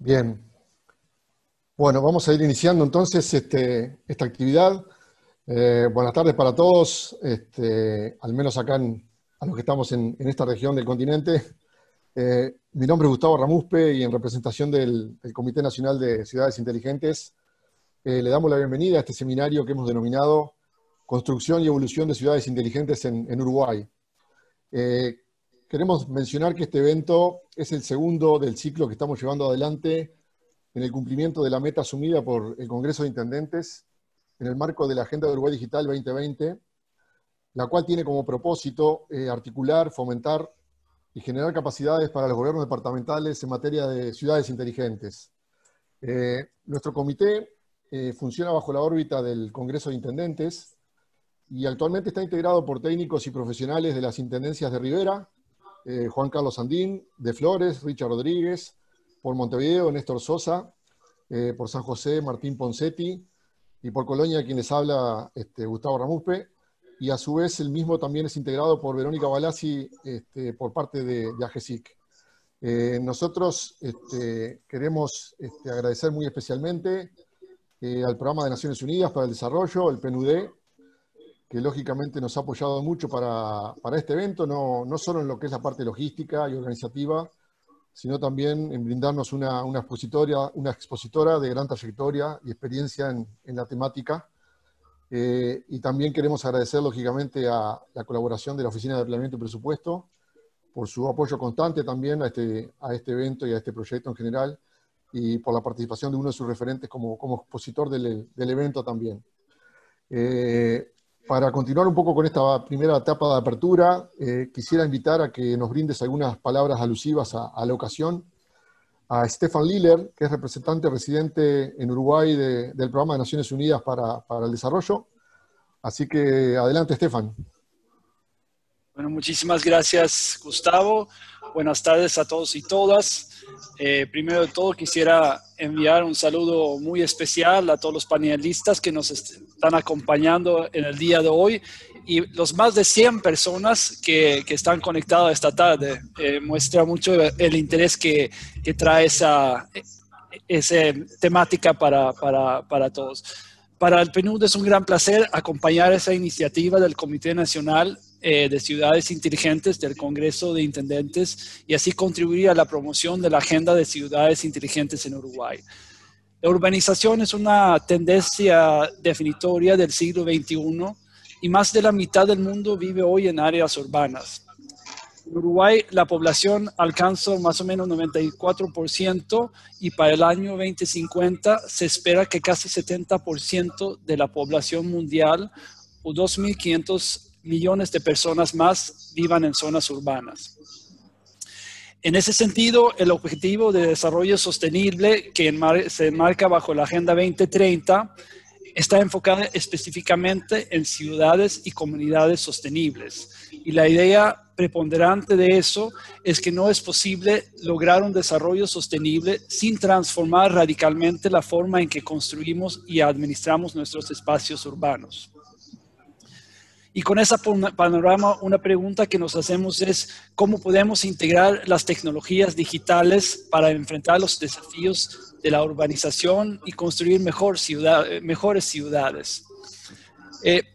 Bien, bueno, vamos a ir iniciando entonces esta actividad. Buenas tardes para todos, al menos acá a los que estamos en esta región del continente. Mi nombre es Gustavo Ramuspe y en representación del Comité Nacional de Ciudades Inteligentes, le damos la bienvenida a este seminario que hemos denominado Construcción y Evolución de Ciudades Inteligentes en Uruguay. Queremos mencionar que este evento es el segundo del ciclo que estamos llevando adelante en el cumplimiento de la meta asumida por el Congreso de Intendentes en el marco de la Agenda de Uruguay Digital 2020, la cual tiene como propósito articular, fomentar y generar capacidades para los gobiernos departamentales en materia de ciudades inteligentes. Nuestro comité funciona bajo la órbita del Congreso de Intendentes y actualmente está integrado por técnicos y profesionales de las Intendencias de Rivera, Juan Carlos Sandín, de Flores, Richard Rodríguez, por Montevideo, Néstor Sosa, por San José, Martín Poncetti, y por Colonia, quien les habla, Gustavo Ramuspe, y a su vez el mismo también es integrado por Verónica Balassi por parte de AGESIC. Nosotros queremos agradecer muy especialmente al Programa de Naciones Unidas para el Desarrollo, el PNUD, que lógicamente nos ha apoyado mucho para este evento, no solo en lo que es la parte logística y organizativa, sino también en brindarnos una expositora de gran trayectoria y experiencia en la temática. Y también queremos agradecer lógicamente a la colaboración de la Oficina de Planeamiento y Presupuesto por su apoyo constante también a este evento y a este proyecto en general, y por la participación de uno de sus referentes como expositor del evento también. Para continuar un poco con esta primera etapa de apertura, quisiera invitar a que nos brindes algunas palabras alusivas a la ocasión a Stefan Liller, que es representante residente en Uruguay del Programa de Naciones Unidas para el Desarrollo. Así que adelante, Stefan. Bueno, muchísimas gracias, Gustavo. Buenas tardes a todos y todas. Primero de todo, quisiera enviar un saludo muy especial a todos los panelistas que nos están acompañando en el día de hoy y los más de 100 personas que están conectadas esta tarde. Muestra mucho el interés que trae esa temática para todos. Para el PNUD es un gran placer acompañar esa iniciativa del Comité Nacional de Ciudades Inteligentes del Congreso de Intendentes y así contribuir a la promoción de la Agenda de Ciudades Inteligentes en Uruguay. La urbanización es una tendencia definitoria del siglo XXI y más de la mitad del mundo vive hoy en áreas urbanas. En Uruguay la población alcanza más o menos 94% y para el año 2050 se espera que casi 70% de la población mundial o 2.500 millones de personas más vivan en zonas urbanas. En ese sentido, el Objetivo de Desarrollo Sostenible que se enmarca bajo la Agenda 2030 está enfocado específicamente en ciudades y comunidades sostenibles. Y la idea preponderante de eso es que no es posible lograr un desarrollo sostenible sin transformar radicalmente la forma en que construimos y administramos nuestros espacios urbanos. Y con ese panorama, una pregunta que nos hacemos es cómo podemos integrar las tecnologías digitales para enfrentar los desafíos de la urbanización y construir mejores ciudades.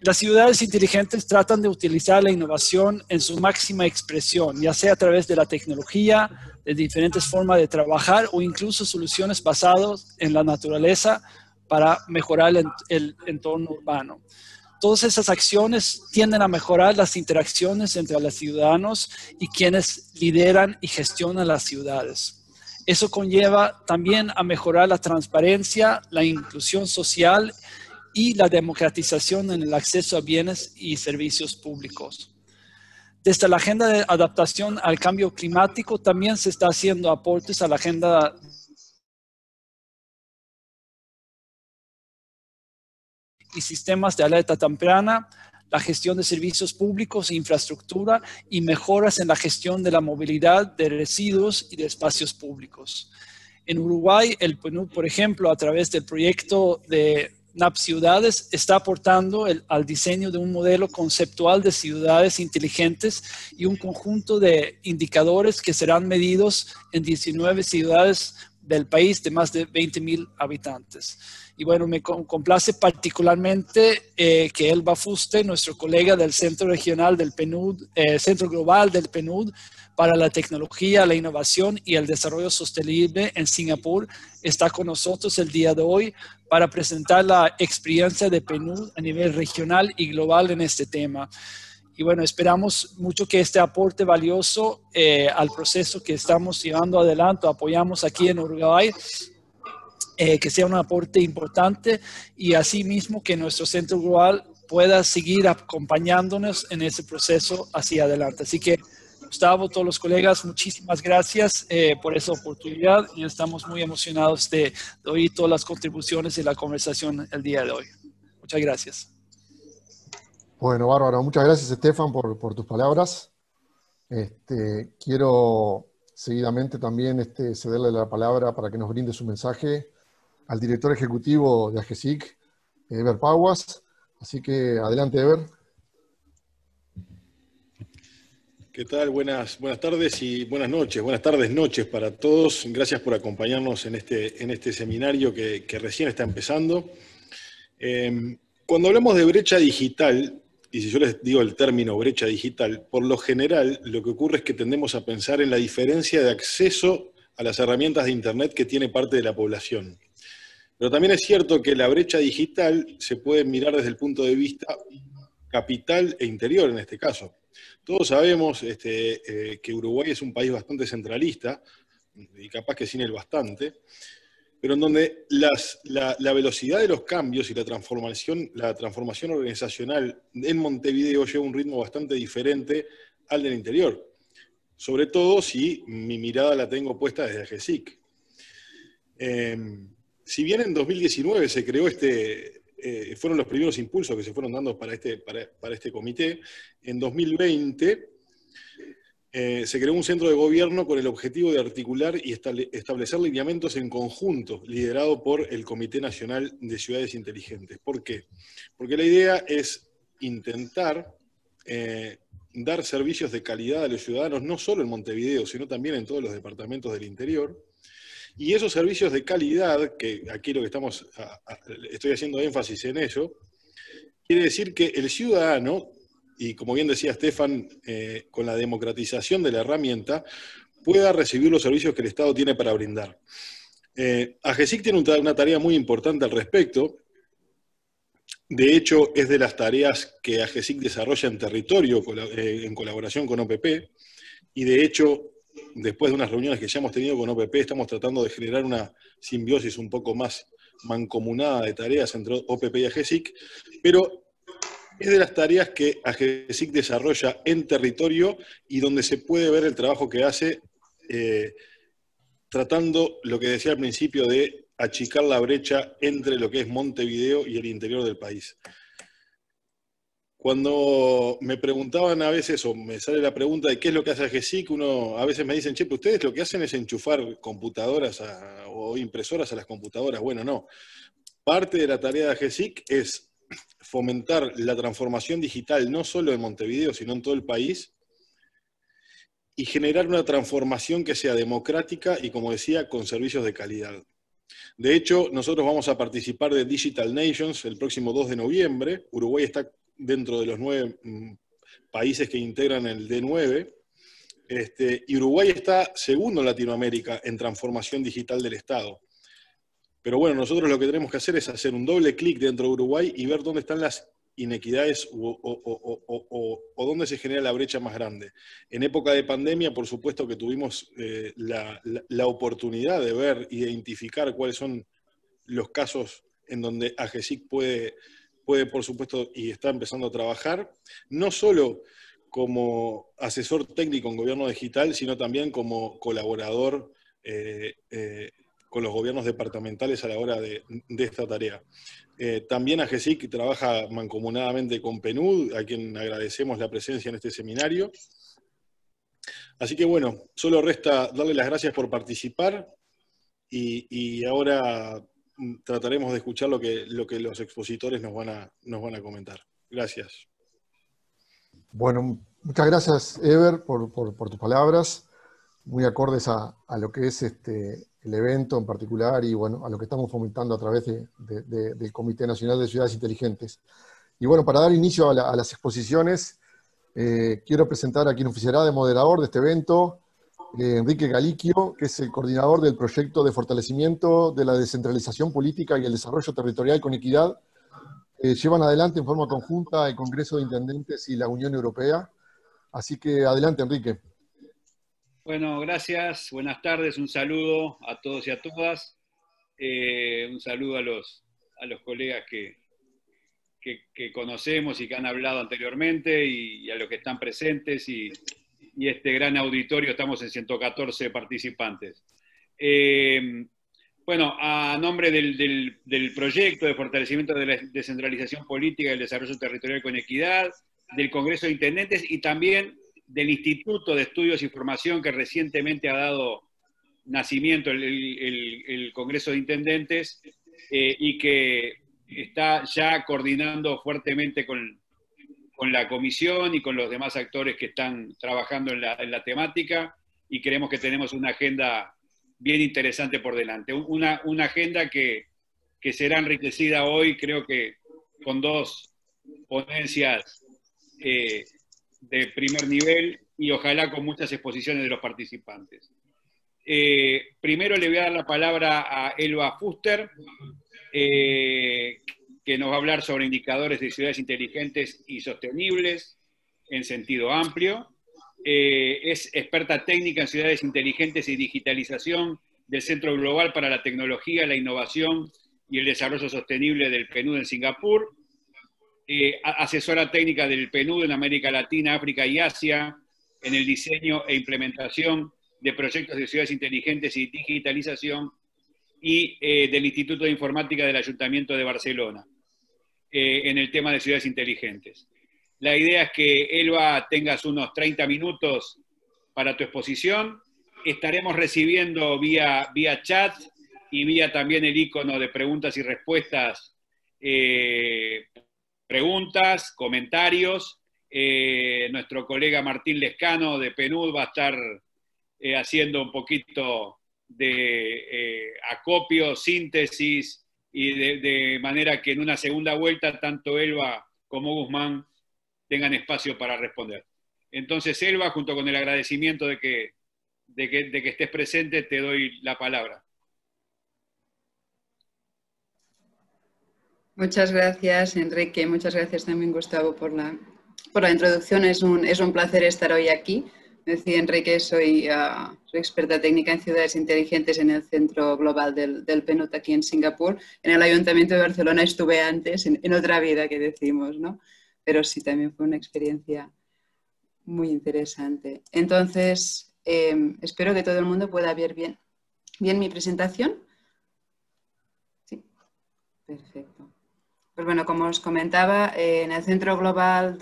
Las ciudades inteligentes tratan de utilizar la innovación en su máxima expresión, ya sea a través de la tecnología, de diferentes formas de trabajar o incluso soluciones basadas en la naturaleza para mejorar el entorno urbano. Todas esas acciones tienden a mejorar las interacciones entre los ciudadanos y quienes lideran y gestionan las ciudades. Eso conlleva también a mejorar la transparencia, la inclusión social y la democratización en el acceso a bienes y servicios públicos. Desde la Agenda de Adaptación al Cambio Climático también se está haciendo aportes a la Agenda y sistemas de alerta temprana, la gestión de servicios públicos e infraestructura y mejoras en la gestión de la movilidad de residuos y de espacios públicos. En Uruguay, el PNUD, por ejemplo, a través del proyecto de NAP Ciudades, está aportando al diseño de un modelo conceptual de ciudades inteligentes y un conjunto de indicadores que serán medidos en 19 ciudades del país de más de 20,000 habitantes. Y bueno, me complace particularmente que Elba Fuste, nuestro colega del Centro Regional del PNUD, Centro Global del PNUD para la Tecnología, la Innovación y el Desarrollo Sostenible en Singapur, está con nosotros el día de hoy para presentar la experiencia de PNUD a nivel regional y global en este tema. Y bueno, esperamos mucho que este aporte valioso al proceso que estamos llevando adelante, apoyamos aquí en Uruguay, que sea un aporte importante y asimismo que nuestro Centro Global pueda seguir acompañándonos en ese proceso hacia adelante. Así que, Gustavo, todos los colegas, muchísimas gracias por esa oportunidad y estamos muy emocionados de oír todas las contribuciones y la conversación el día de hoy. Muchas gracias. Bueno, bárbaro. Muchas gracias, Estefan, por tus palabras. Quiero seguidamente también cederle la palabra para que nos brinde su mensaje al director ejecutivo de AGESIC, Eber Paguas. Así que adelante, Eber. ¿Qué tal? Buenas tardes y buenas noches. Buenas tardes, noches para todos. Gracias por acompañarnos en este seminario que recién está empezando. Cuando hablamos de brecha digital, y si yo les digo el término brecha digital, por lo general lo que ocurre es que tendemos a pensar en la diferencia de acceso a las herramientas de Internet que tiene parte de la población. Pero también es cierto que la brecha digital se puede mirar desde el punto de vista capital e interior en este caso. Todos sabemos que Uruguay es un país bastante centralista, y capaz que sin él bastante, pero en donde la velocidad de los cambios y la transformación organizacional en Montevideo lleva un ritmo bastante diferente al del interior. Sobre todo si mi mirada la tengo puesta desde AGESIC. Si bien en 2019 se creó fueron los primeros impulsos que se fueron dando para este comité, en 2020 se creó un centro de gobierno con el objetivo de articular y establecer lineamientos en conjunto, liderado por el Comité Nacional de Ciudades Inteligentes. ¿Por qué? Porque la idea es intentar dar servicios de calidad a los ciudadanos, no solo en Montevideo, sino también en todos los departamentos del interior. Y esos servicios de calidad, que aquí lo que estoy haciendo énfasis en ello, quiere decir que el ciudadano, y como bien decía Estefan, con la democratización de la herramienta, pueda recibir los servicios que el Estado tiene para brindar. AGESIC tiene una tarea muy importante al respecto. De hecho, es de las tareas que AGESIC desarrolla en territorio en colaboración con OPP, y de hecho, después de unas reuniones que ya hemos tenido con OPP, estamos tratando de generar una simbiosis un poco más mancomunada de tareas entre OPP y AGESIC, pero es de las tareas que AGESIC desarrolla en territorio y donde se puede ver el trabajo que hace tratando lo que decía al principio de achicar la brecha entre lo que es Montevideo y el interior del país. Cuando me preguntaban a veces, o me sale la pregunta de qué es lo que hace AGESIC, a veces me dicen, che, pero ustedes lo que hacen es enchufar computadoras o impresoras a las computadoras. Bueno, no. Parte de la tarea de AGESIC es fomentar la transformación digital, no solo en Montevideo, sino en todo el país, y generar una transformación que sea democrática y, como decía, con servicios de calidad. De hecho, nosotros vamos a participar de Digital Nations el próximo 2 de noviembre. Uruguay está dentro de los 9 países que integran el D9, y Uruguay está segundo en Latinoamérica en transformación digital del Estado. Pero bueno, nosotros lo que tenemos que hacer es hacer un doble clic dentro de Uruguay y ver dónde están las inequidades o dónde se genera la brecha más grande. En época de pandemia, por supuesto que tuvimos la oportunidad de ver, identificar cuáles son los casos en donde AGESIC puede, por supuesto, y está empezando a trabajar, no solo como asesor técnico en gobierno digital, sino también como colaborador con los gobiernos departamentales a la hora de esta tarea. También AGESIC trabaja mancomunadamente con PNUD, a quien agradecemos la presencia en este seminario. Así que bueno, solo resta darle las gracias por participar y ahora trataremos de escuchar lo que los expositores nos van a comentar. Gracias. Bueno, muchas gracias, Eber, por tus palabras, muy acordes a lo que es el evento en particular y bueno, a lo que estamos fomentando a través del Comité Nacional de Ciudades Inteligentes. Y bueno, para dar inicio a las exposiciones, quiero presentar a quien oficiará de moderador de este evento, Enrique Galiquio, que es el coordinador del proyecto de fortalecimiento de la descentralización política y el desarrollo territorial con equidad. Llevan adelante en forma conjunta el Congreso de Intendentes y la Unión Europea. Así que adelante, Enrique. Bueno, gracias. Buenas tardes. Un saludo a todos y a todas. Un saludo a los colegas que conocemos y que han hablado anteriormente y a los que están presentes y este gran auditorio. Estamos en 114 participantes. Bueno, a nombre del proyecto de fortalecimiento de la descentralización política y el desarrollo territorial con equidad, del Congreso de Intendentes y también del Instituto de Estudios y Formación que recientemente ha dado nacimiento el Congreso de Intendentes y que está ya coordinando fuertemente con la comisión y con los demás actores que están trabajando en la temática, y creemos que tenemos una agenda bien interesante por delante. Una agenda que será enriquecida hoy, creo que con dos ponencias de primer nivel y ojalá con muchas exposiciones de los participantes. Primero le voy a dar la palabra a Elba Fuster, que nos va a hablar sobre indicadores de ciudades inteligentes y sostenibles en sentido amplio. Es experta técnica en ciudades inteligentes y digitalización del Centro Global para la Tecnología, la Innovación y el Desarrollo Sostenible del PNUD en Singapur. Asesora técnica del PNUD en América Latina, África y Asia, en el diseño e implementación de proyectos de ciudades inteligentes y digitalización, y del Instituto de Informática del Ayuntamiento de Barcelona, en el tema de ciudades inteligentes. La idea es que, Elba, tengas unos 30 minutos para tu exposición. Estaremos recibiendo vía chat y vía también el icono de preguntas y respuestas, preguntas, comentarios. Nuestro colega Martín Lescano de PNUD va a estar haciendo un poquito de acopio, síntesis, y de manera que en una segunda vuelta tanto Elba como Guzmán tengan espacio para responder. Entonces, Elba, junto con el agradecimiento de que estés presente, te doy la palabra. Muchas gracias, Enrique. Muchas gracias también, Gustavo, por la introducción. Es un placer estar hoy aquí. Decía Enrique, soy experta técnica en ciudades inteligentes en el Centro Global del PNUD aquí en Singapur. En el Ayuntamiento de Barcelona estuve antes, en otra vida que decimos, ¿no? Pero sí, también fue una experiencia muy interesante. Entonces, espero que todo el mundo pueda ver bien mi presentación. Sí, perfecto. Pues bueno, como os comentaba, en el Centro Global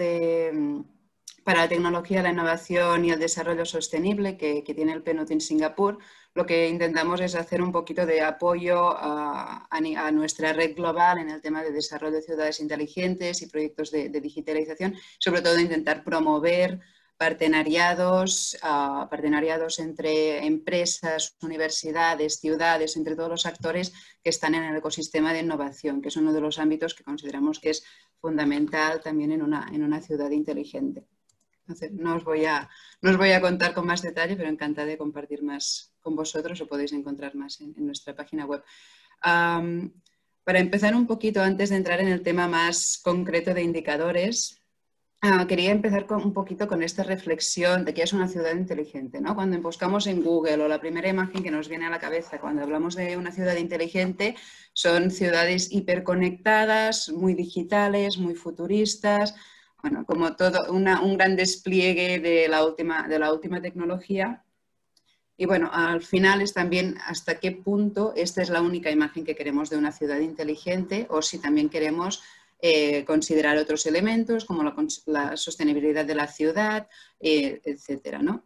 para la Tecnología, la Innovación y el Desarrollo Sostenible que tiene el PNUD en Singapur, lo que intentamos es hacer un poquito de apoyo a nuestra red global en el tema de desarrollo de ciudades inteligentes y proyectos de digitalización, sobre todo intentar promover partenariados entre empresas, universidades, ciudades, entre todos los actores que están en el ecosistema de innovación, que es uno de los ámbitos que consideramos que es fundamental también en una ciudad inteligente. Entonces, no os voy a contar con más detalle, pero encantada de compartir más con vosotros, lo podéis encontrar más en nuestra página web. Para empezar un poquito, antes de entrar en el tema más concreto de indicadores, quería empezar un poquito con esta reflexión de qué es una ciudad inteligente, ¿no? Cuando buscamos en Google, o la primera imagen que nos viene a la cabeza cuando hablamos de una ciudad inteligente, son ciudades hiperconectadas, muy digitales, muy futuristas, bueno, como todo un gran despliegue de la última tecnología. Y bueno, al final es también hasta qué punto esta es la única imagen que queremos de una ciudad inteligente, o si también queremos considerar otros elementos como la sostenibilidad de la ciudad, etcétera, ¿no?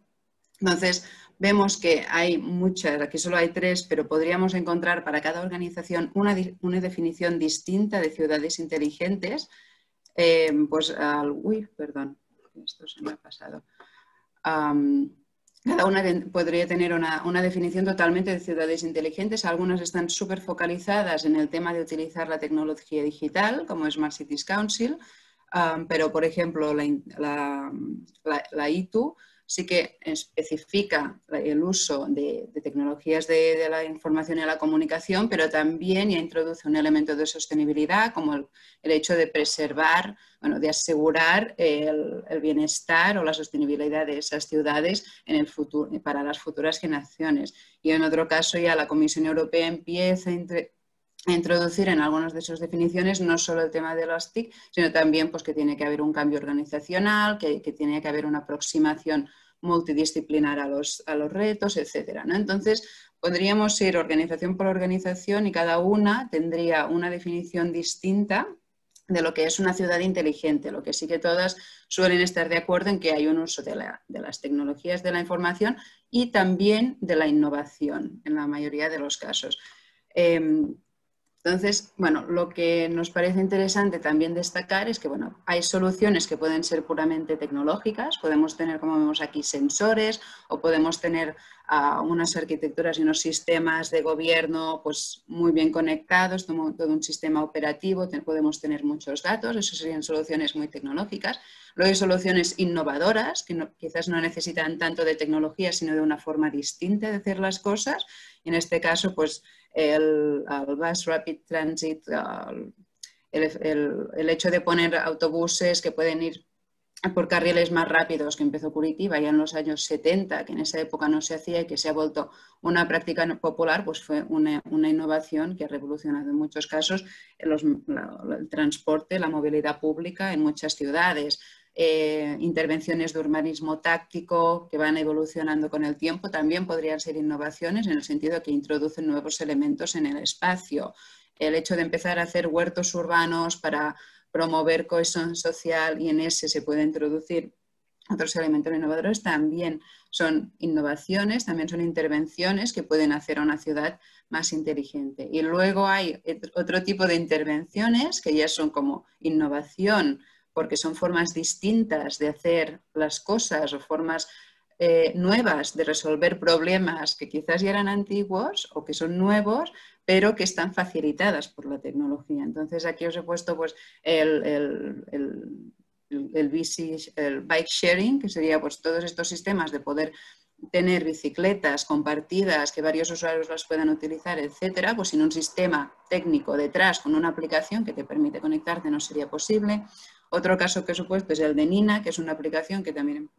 Entonces, vemos que hay muchas, aquí solo hay 3, pero podríamos encontrar para cada organización una definición distinta de ciudades inteligentes. Uy, perdón, esto se me ha pasado. cada una podría tener una definición totalmente de ciudades inteligentes. Algunas están súper focalizadas en el tema de utilizar la tecnología digital, como Smart Cities Council, pero, por ejemplo, la ITU sí que especifica el uso de tecnologías de la información y la comunicación, pero también ya introduce un elemento de sostenibilidad, como el hecho de preservar, bueno, de asegurar el bienestar o la sostenibilidad de esas ciudades en el futuro, para las futuras generaciones. Y en otro caso ya la Comisión Europea empieza a introducir en algunas de sus definiciones no solo el tema de las TIC, sino también pues, que tiene que haber un cambio organizacional, que tiene que haber una aproximación multidisciplinar a los retos, etcétera, ¿no? Entonces, podríamos ir organización por organización y cada una tendría una definición distinta de lo que es una ciudad inteligente, lo que sí que todas suelen estar de acuerdo en que hay un uso de las tecnologías de la información y también de la innovación en la mayoría de los casos. Entonces, bueno, lo que nos parece interesante también destacar es que, bueno, hay soluciones que pueden ser puramente tecnológicas, podemos tener, como vemos aquí, sensores o podemos tener unas arquitecturas y unos sistemas de gobierno pues, muy bien conectados, todo un sistema operativo, podemos tener muchos datos, eso serían soluciones muy tecnológicas. Luego hay soluciones innovadoras que quizás no necesitan tanto de tecnología, sino de una forma distinta de hacer las cosas. Y en este caso, pues, el Bus Rapid Transit, el hecho de poner autobuses que pueden ir por carriles más rápidos, que empezó Curitiba ya en los años 70, que en esa época no se hacía y que se ha vuelto una práctica popular, pues fue una innovación que ha revolucionado en muchos casos el transporte, la movilidad pública en muchas ciudades. Intervenciones de urbanismo táctico que van evolucionando con el tiempo también podrían ser innovaciones en el sentido que introducen nuevos elementos en el espacio. El hecho de empezar a hacer huertos urbanos para promover cohesión social y en ese se puede introducir otros elementos innovadores, también son innovaciones, también son intervenciones que pueden hacer a una ciudad más inteligente. Y luego hay otro tipo de intervenciones que ya son como innovación, porque son formas distintas de hacer las cosas o formas nuevas de resolver problemas que quizás ya eran antiguos o que son nuevos, pero que están facilitadas por la tecnología. Entonces aquí os he puesto pues, el bike sharing, que sería pues, todos estos sistemas de poder tener bicicletas compartidas, que varios usuarios las puedan utilizar, etcétera, pues sin un sistema técnico detrás con una aplicación que te permite conectarte no sería posible. Otro caso que he supuesto es el de Nina, que es una aplicación que también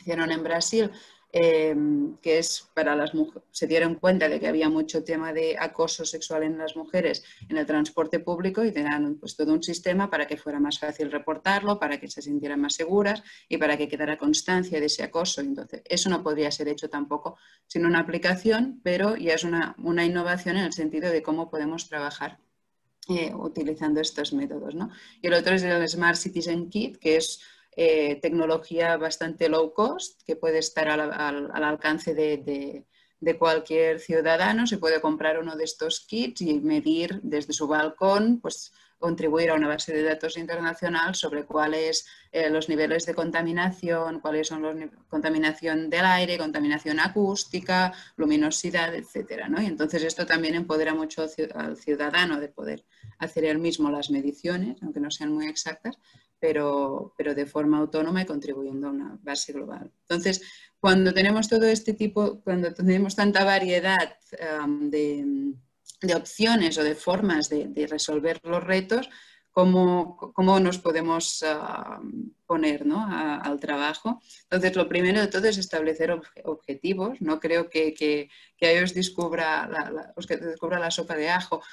hicieron en Brasil, que es para las mujeres, se dieron cuenta de que había mucho tema de acoso sexual en las mujeres en el transporte público y tenían pues, todo un sistema para que fuera más fácil reportarlo, para que se sintieran más seguras y para que quedara constancia de ese acoso. Entonces, eso no podría ser hecho tampoco sin una aplicación, pero ya es una innovación en el sentido de cómo podemos trabajar utilizando estos métodos, ¿no? Y el otro es el Smart Citizen Kit, que es tecnología bastante low cost, que puede estar al alcance de cualquier ciudadano. Se puede comprar uno de estos kits y medir desde su balcón, pues contribuir a una base de datos internacional sobre cuáles los niveles de contaminación, cuáles son los contaminación del aire, contaminación acústica, luminosidad, etcétera, ¿no? Y entonces esto también empodera mucho al ciudadano de poder hacer él mismo las mediciones, aunque no sean muy exactas, pero de forma autónoma y contribuyendo a una base global. Entonces, cuando tenemos todo este tipo, cuando tenemos tanta variedad de opciones o de formas de resolver los retos, ¿cómo nos podemos poner, ¿no? al trabajo? Entonces, lo primero de todo es establecer objetivos. No creo que ahí os descubra la sopa de ajo. O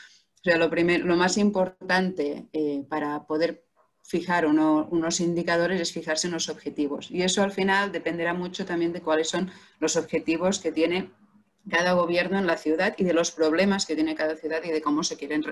sea, lo más importante para poder fijar unos indicadores es fijarse en los objetivos. Y eso al final dependerá mucho también de cuáles son los objetivos que tiene cada gobierno en la ciudad y de los problemas que tiene cada ciudad y de cómo se quieren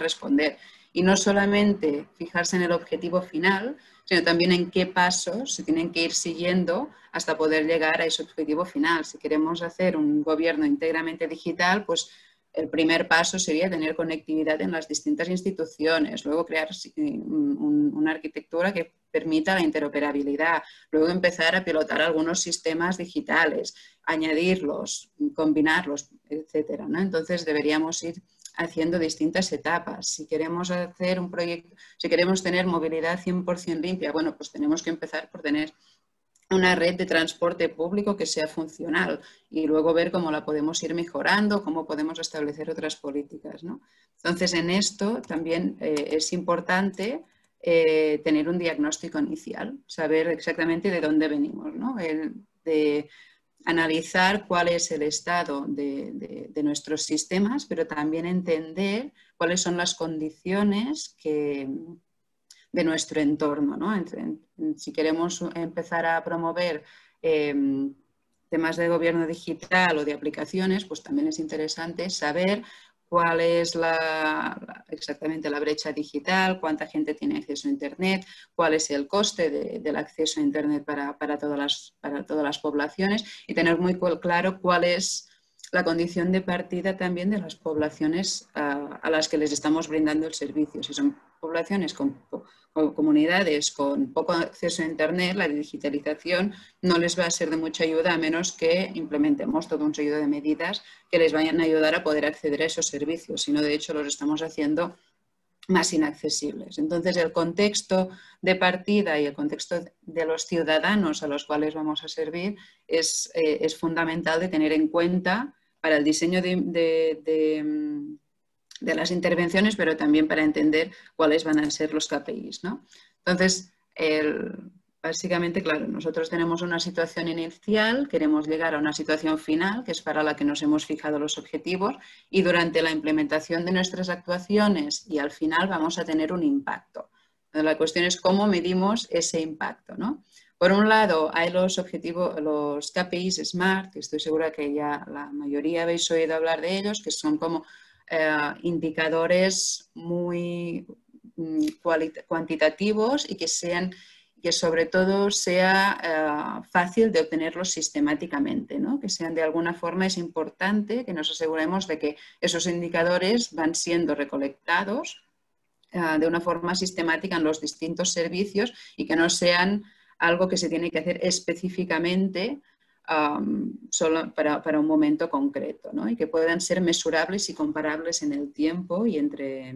responder. Y no solamente fijarse en el objetivo final, sino también en qué pasos se tienen que ir siguiendo hasta poder llegar a ese objetivo final. Si queremos hacer un gobierno íntegramente digital, pues el primer paso sería tener conectividad en las distintas instituciones, luego crear una arquitectura que permita la interoperabilidad, luego empezar a pilotar algunos sistemas digitales, añadirlos, combinarlos, etcétera, ¿no? Entonces deberíamos ir haciendo distintas etapas. Si queremos hacer un proyecto, si queremos tener movilidad 100% limpia, bueno, pues tenemos que empezar por tener una red de transporte público que sea funcional y luego ver cómo la podemos ir mejorando, cómo podemos establecer otras políticas, ¿no? Entonces, en esto también es importante tener un diagnóstico inicial, saber exactamente de dónde venimos, ¿no? De analizar cuál es el estado de nuestros sistemas, pero también entender cuáles son las condiciones de nuestro entorno, ¿no? Si queremos empezar a promover temas de gobierno digital o de aplicaciones, pues también es interesante saber cuál es exactamente la brecha digital, cuánta gente tiene acceso a Internet, cuál es el coste del acceso a Internet para todas las poblaciones y tener muy claro cuál es la condición de partida también de las poblaciones a las que les estamos brindando el servicio. Si son poblaciones con comunidades con poco acceso a Internet, la digitalización no les va a ser de mucha ayuda a menos que implementemos todo un seguido de medidas que les vayan a ayudar a poder acceder a esos servicios, sino de hecho los estamos haciendo más inaccesibles. Entonces, el contexto de partida y el contexto de los ciudadanos a los cuales vamos a servir es fundamental de tener en cuenta para el diseño de las intervenciones, pero también para entender cuáles van a ser los KPIs, ¿no? Entonces, básicamente, claro, nosotros tenemos una situación inicial, queremos llegar a una situación final, que es para la que nos hemos fijado los objetivos, y durante la implementación de nuestras actuaciones y al final vamos a tener un impacto. La cuestión es cómo medimos ese impacto, ¿no? Por un lado, hay los objetivos, los KPIs SMART, que estoy segura que ya la mayoría habéis oído hablar de ellos, que son como indicadores muy cuantitativos y que sobre todo sea fácil de obtenerlos sistemáticamente, ¿no? Que sean de alguna forma, es importante que nos aseguremos de que esos indicadores van siendo recolectados de una forma sistemática en los distintos servicios y que no sean algo que se tiene que hacer específicamente solo para un momento concreto, ¿no? Y que puedan ser mesurables y comparables en el tiempo y entre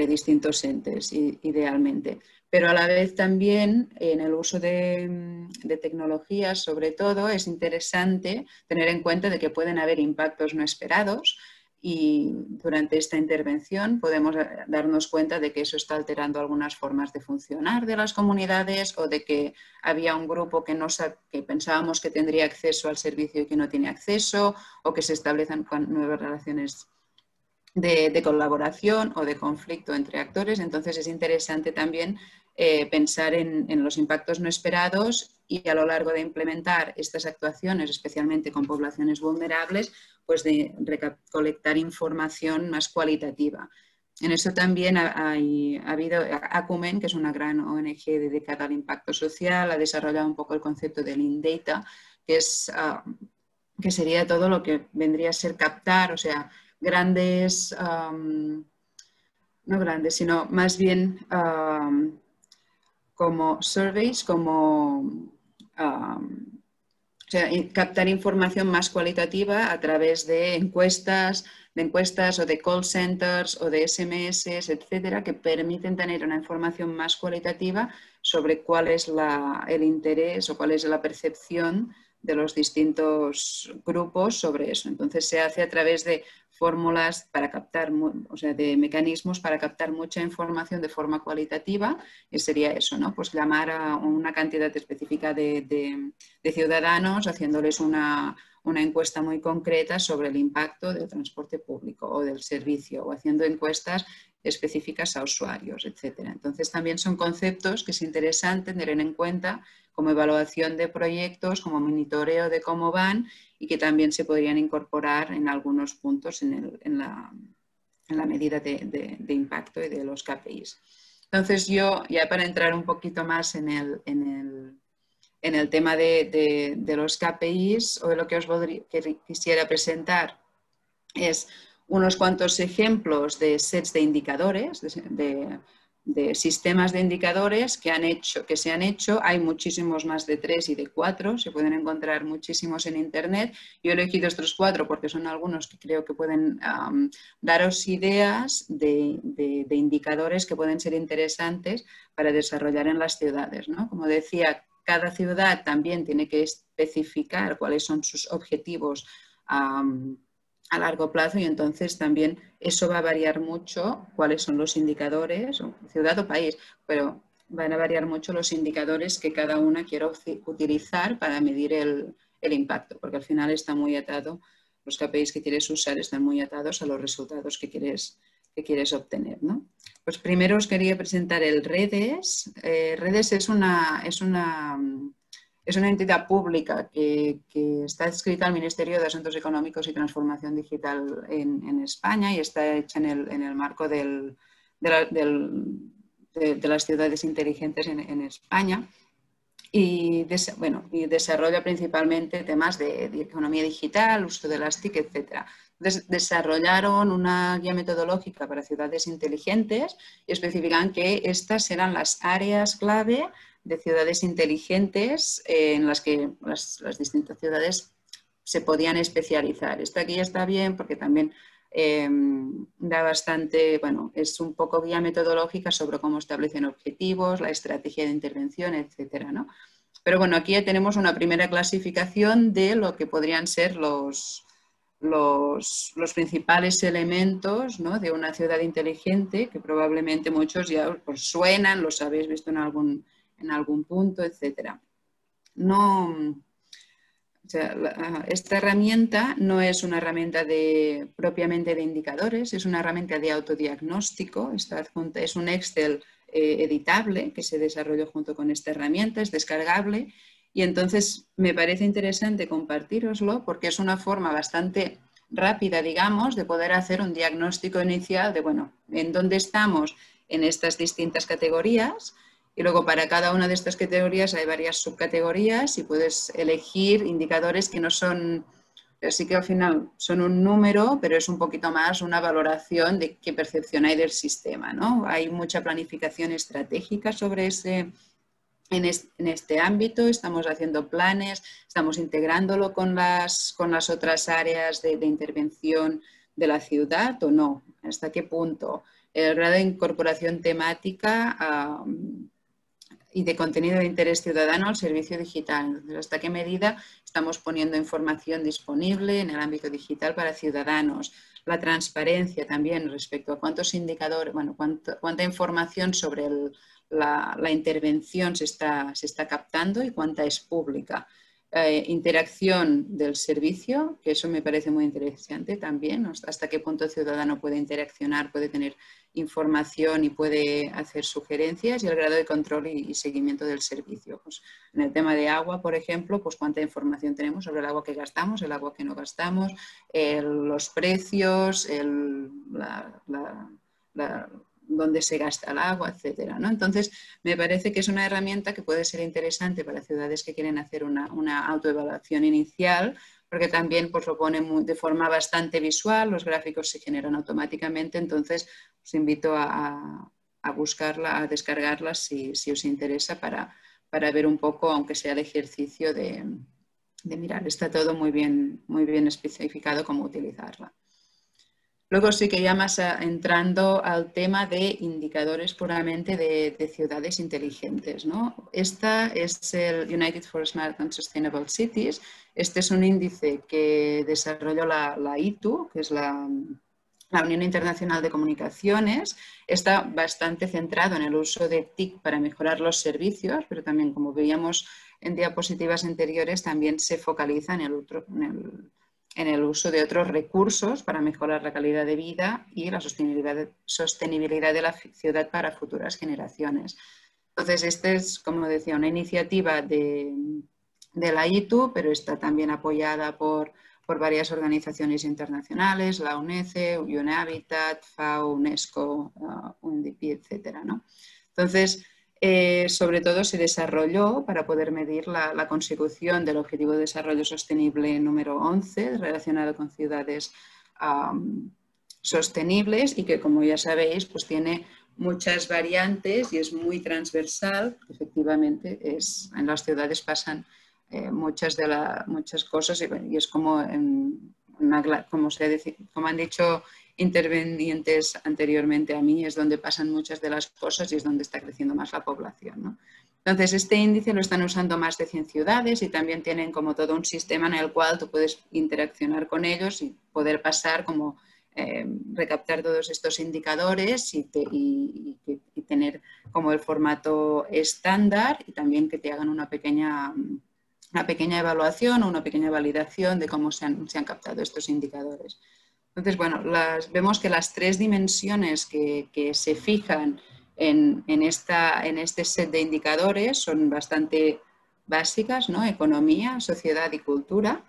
distintos entes, idealmente. Pero a la vez también en el uso de tecnologías, sobre todo, es interesante tener en cuenta de que pueden haber impactos no esperados y durante esta intervención podemos darnos cuenta de que eso está alterando algunas formas de funcionar de las comunidades o de que había un grupo que pensábamos que tendría acceso al servicio y que no tiene acceso o que se establecen nuevas relaciones de colaboración o de conflicto entre actores. Entonces es interesante también pensar en los impactos no esperados y a lo largo de implementar estas actuaciones, especialmente con poblaciones vulnerables, pues de recolectar información más cualitativa. En eso también ha habido Acumen, que es una gran ONG dedicada al impacto social, ha desarrollado un poco el concepto del in-data, que sería todo lo que vendría a ser captar, o sea, grandes, no grandes, sino más bien como surveys, como o sea, captar información más cualitativa a través de encuestas o de call centers o de SMS, etcétera, que permiten tener una información más cualitativa sobre cuál es el interés o cuál es la percepción de los distintos grupos sobre eso. Entonces se hace a través de fórmulas para captar, o sea, de mecanismos para captar mucha información de forma cualitativa, y sería eso, ¿no? Pues llamar a una cantidad específica de ciudadanos, haciéndoles una encuesta muy concreta sobre el impacto del transporte público o del servicio, o haciendo encuestas específicas a usuarios, etcétera. Entonces también son conceptos que es interesante tener en cuenta como evaluación de proyectos, como monitoreo de cómo van y que también se podrían incorporar en algunos puntos en la medida de impacto y de los KPIs. Entonces yo, ya para entrar un poquito más en el tema de los KPIs, hoy lo que quisiera presentar es unos cuantos ejemplos de sets de indicadores, de sistemas de indicadores que se han hecho. Hay muchísimos más de 3 y de 4, se pueden encontrar muchísimos en Internet. Yo he elegido estos 4 porque son algunos que creo que pueden daros ideas de indicadores que pueden ser interesantes para desarrollar en las ciudades, ¿no? Como decía, cada ciudad también tiene que especificar cuáles son sus objetivos a largo plazo, y entonces también eso va a variar mucho cuáles son los indicadores, ciudad o país, pero van a variar mucho los indicadores que cada una quiera utilizar para medir el impacto, porque al final está muy atado, los KPIs que quieres usar están muy atados a los resultados que quieres obtener, ¿no? Pues primero os quería presentar el REDES. REDES es una entidad pública que está adscrita al Ministerio de Asuntos Económicos y Transformación Digital en España, y está hecha en el marco de las ciudades inteligentes en España, y desarrolla principalmente temas de economía digital, uso de las TIC, etc. Desarrollaron una guía metodológica para ciudades inteligentes y especifican que estas serán las áreas clave de ciudades inteligentes en las que las distintas ciudades se podían especializar. Esta guía está bien porque también da bastante, bueno, es un poco guía metodológica sobre cómo establecen objetivos, la estrategia de intervención, etcétera, ¿no? Pero bueno, aquí ya tenemos una primera clasificación de lo que podrían ser los principales elementos, ¿no?, de una ciudad inteligente, que probablemente muchos ya os suenan, los habéis visto en algún punto, etcétera. O sea, esta herramienta no es una herramienta propiamente de indicadores, es una herramienta de autodiagnóstico. Es un Excel editable que se desarrolló junto con esta herramienta, es descargable, y entonces me parece interesante compartíroslo porque es una forma bastante rápida, digamos, de poder hacer un diagnóstico inicial de, bueno, en dónde estamos en estas distintas categorías. Y luego para cada una de estas categorías hay varias subcategorías y puedes elegir indicadores que no son, sí que al final son un número, pero es un poquito más una valoración de qué percepción hay del sistema, ¿no? Hay mucha planificación estratégica sobre en este ámbito, estamos haciendo planes, estamos integrándolo con las otras áreas de intervención de la ciudad o no, hasta qué punto. El grado de incorporación temática y de contenido de interés ciudadano al servicio digital. Entonces, ¿hasta qué medida estamos poniendo información disponible en el ámbito digital para ciudadanos? La transparencia también respecto a cuántos indicadores, bueno, cuánta información sobre la intervención se está captando y cuánta es pública. Interacción del servicio, que eso me parece muy interesante también, hasta qué punto el ciudadano puede interaccionar, puede tener información y puede hacer sugerencias, y el grado de control y seguimiento del servicio. Pues en el tema de agua, por ejemplo, pues cuánta información tenemos sobre el agua que gastamos, el agua que no gastamos, los precios, dónde se gasta el agua, etcétera, ¿no? Entonces, me parece que es una herramienta que puede ser interesante para ciudades que quieren hacer una autoevaluación inicial, porque también pues, lo pone de forma bastante visual, los gráficos se generan automáticamente, entonces os invito a buscarla, a descargarla si os interesa para ver un poco, aunque sea el ejercicio de mirar, está todo muy bien especificado cómo utilizarla. Luego sí que ya más entrando al tema de indicadores puramente de ciudades inteligentes, ¿no? Esta es el United for Smart and Sustainable Cities. Este es un índice que desarrolló la ITU, que es la Unión Internacional de Comunicaciones. Está bastante centrado en el uso de TIC para mejorar los servicios, pero también, como veíamos en diapositivas anteriores, también se focaliza en el uso de otros recursos para mejorar la calidad de vida y la sostenibilidad de la ciudad para futuras generaciones. Entonces, esta es, como decía, una iniciativa de la ITU, pero está también apoyada por varias organizaciones internacionales, la UNECE, UNHABITAT, FAO, UNESCO, UNDP, etc., ¿no? Entonces, sobre todo se desarrolló para poder medir la consecución del Objetivo de Desarrollo Sostenible número 11 relacionado con ciudades sostenibles y que, como ya sabéis, pues tiene muchas variantes y es muy transversal. Efectivamente, en las ciudades pasan muchas cosas y es como, como han dicho intervenientes anteriormente a mí, es donde pasan muchas de las cosas y es donde está creciendo más la población, ¿no? Entonces, este índice lo están usando más de 100 ciudades y también tienen como todo un sistema en el cual tú puedes interaccionar con ellos y poder pasar como recaptar todos estos indicadores y tener como el formato estándar y también que te hagan una pequeña evaluación o una pequeña validación de cómo se han captado estos indicadores. Entonces, bueno, vemos que las 3 dimensiones que se fijan en este set de indicadores son bastante básicas, ¿no? Economía, sociedad y cultura.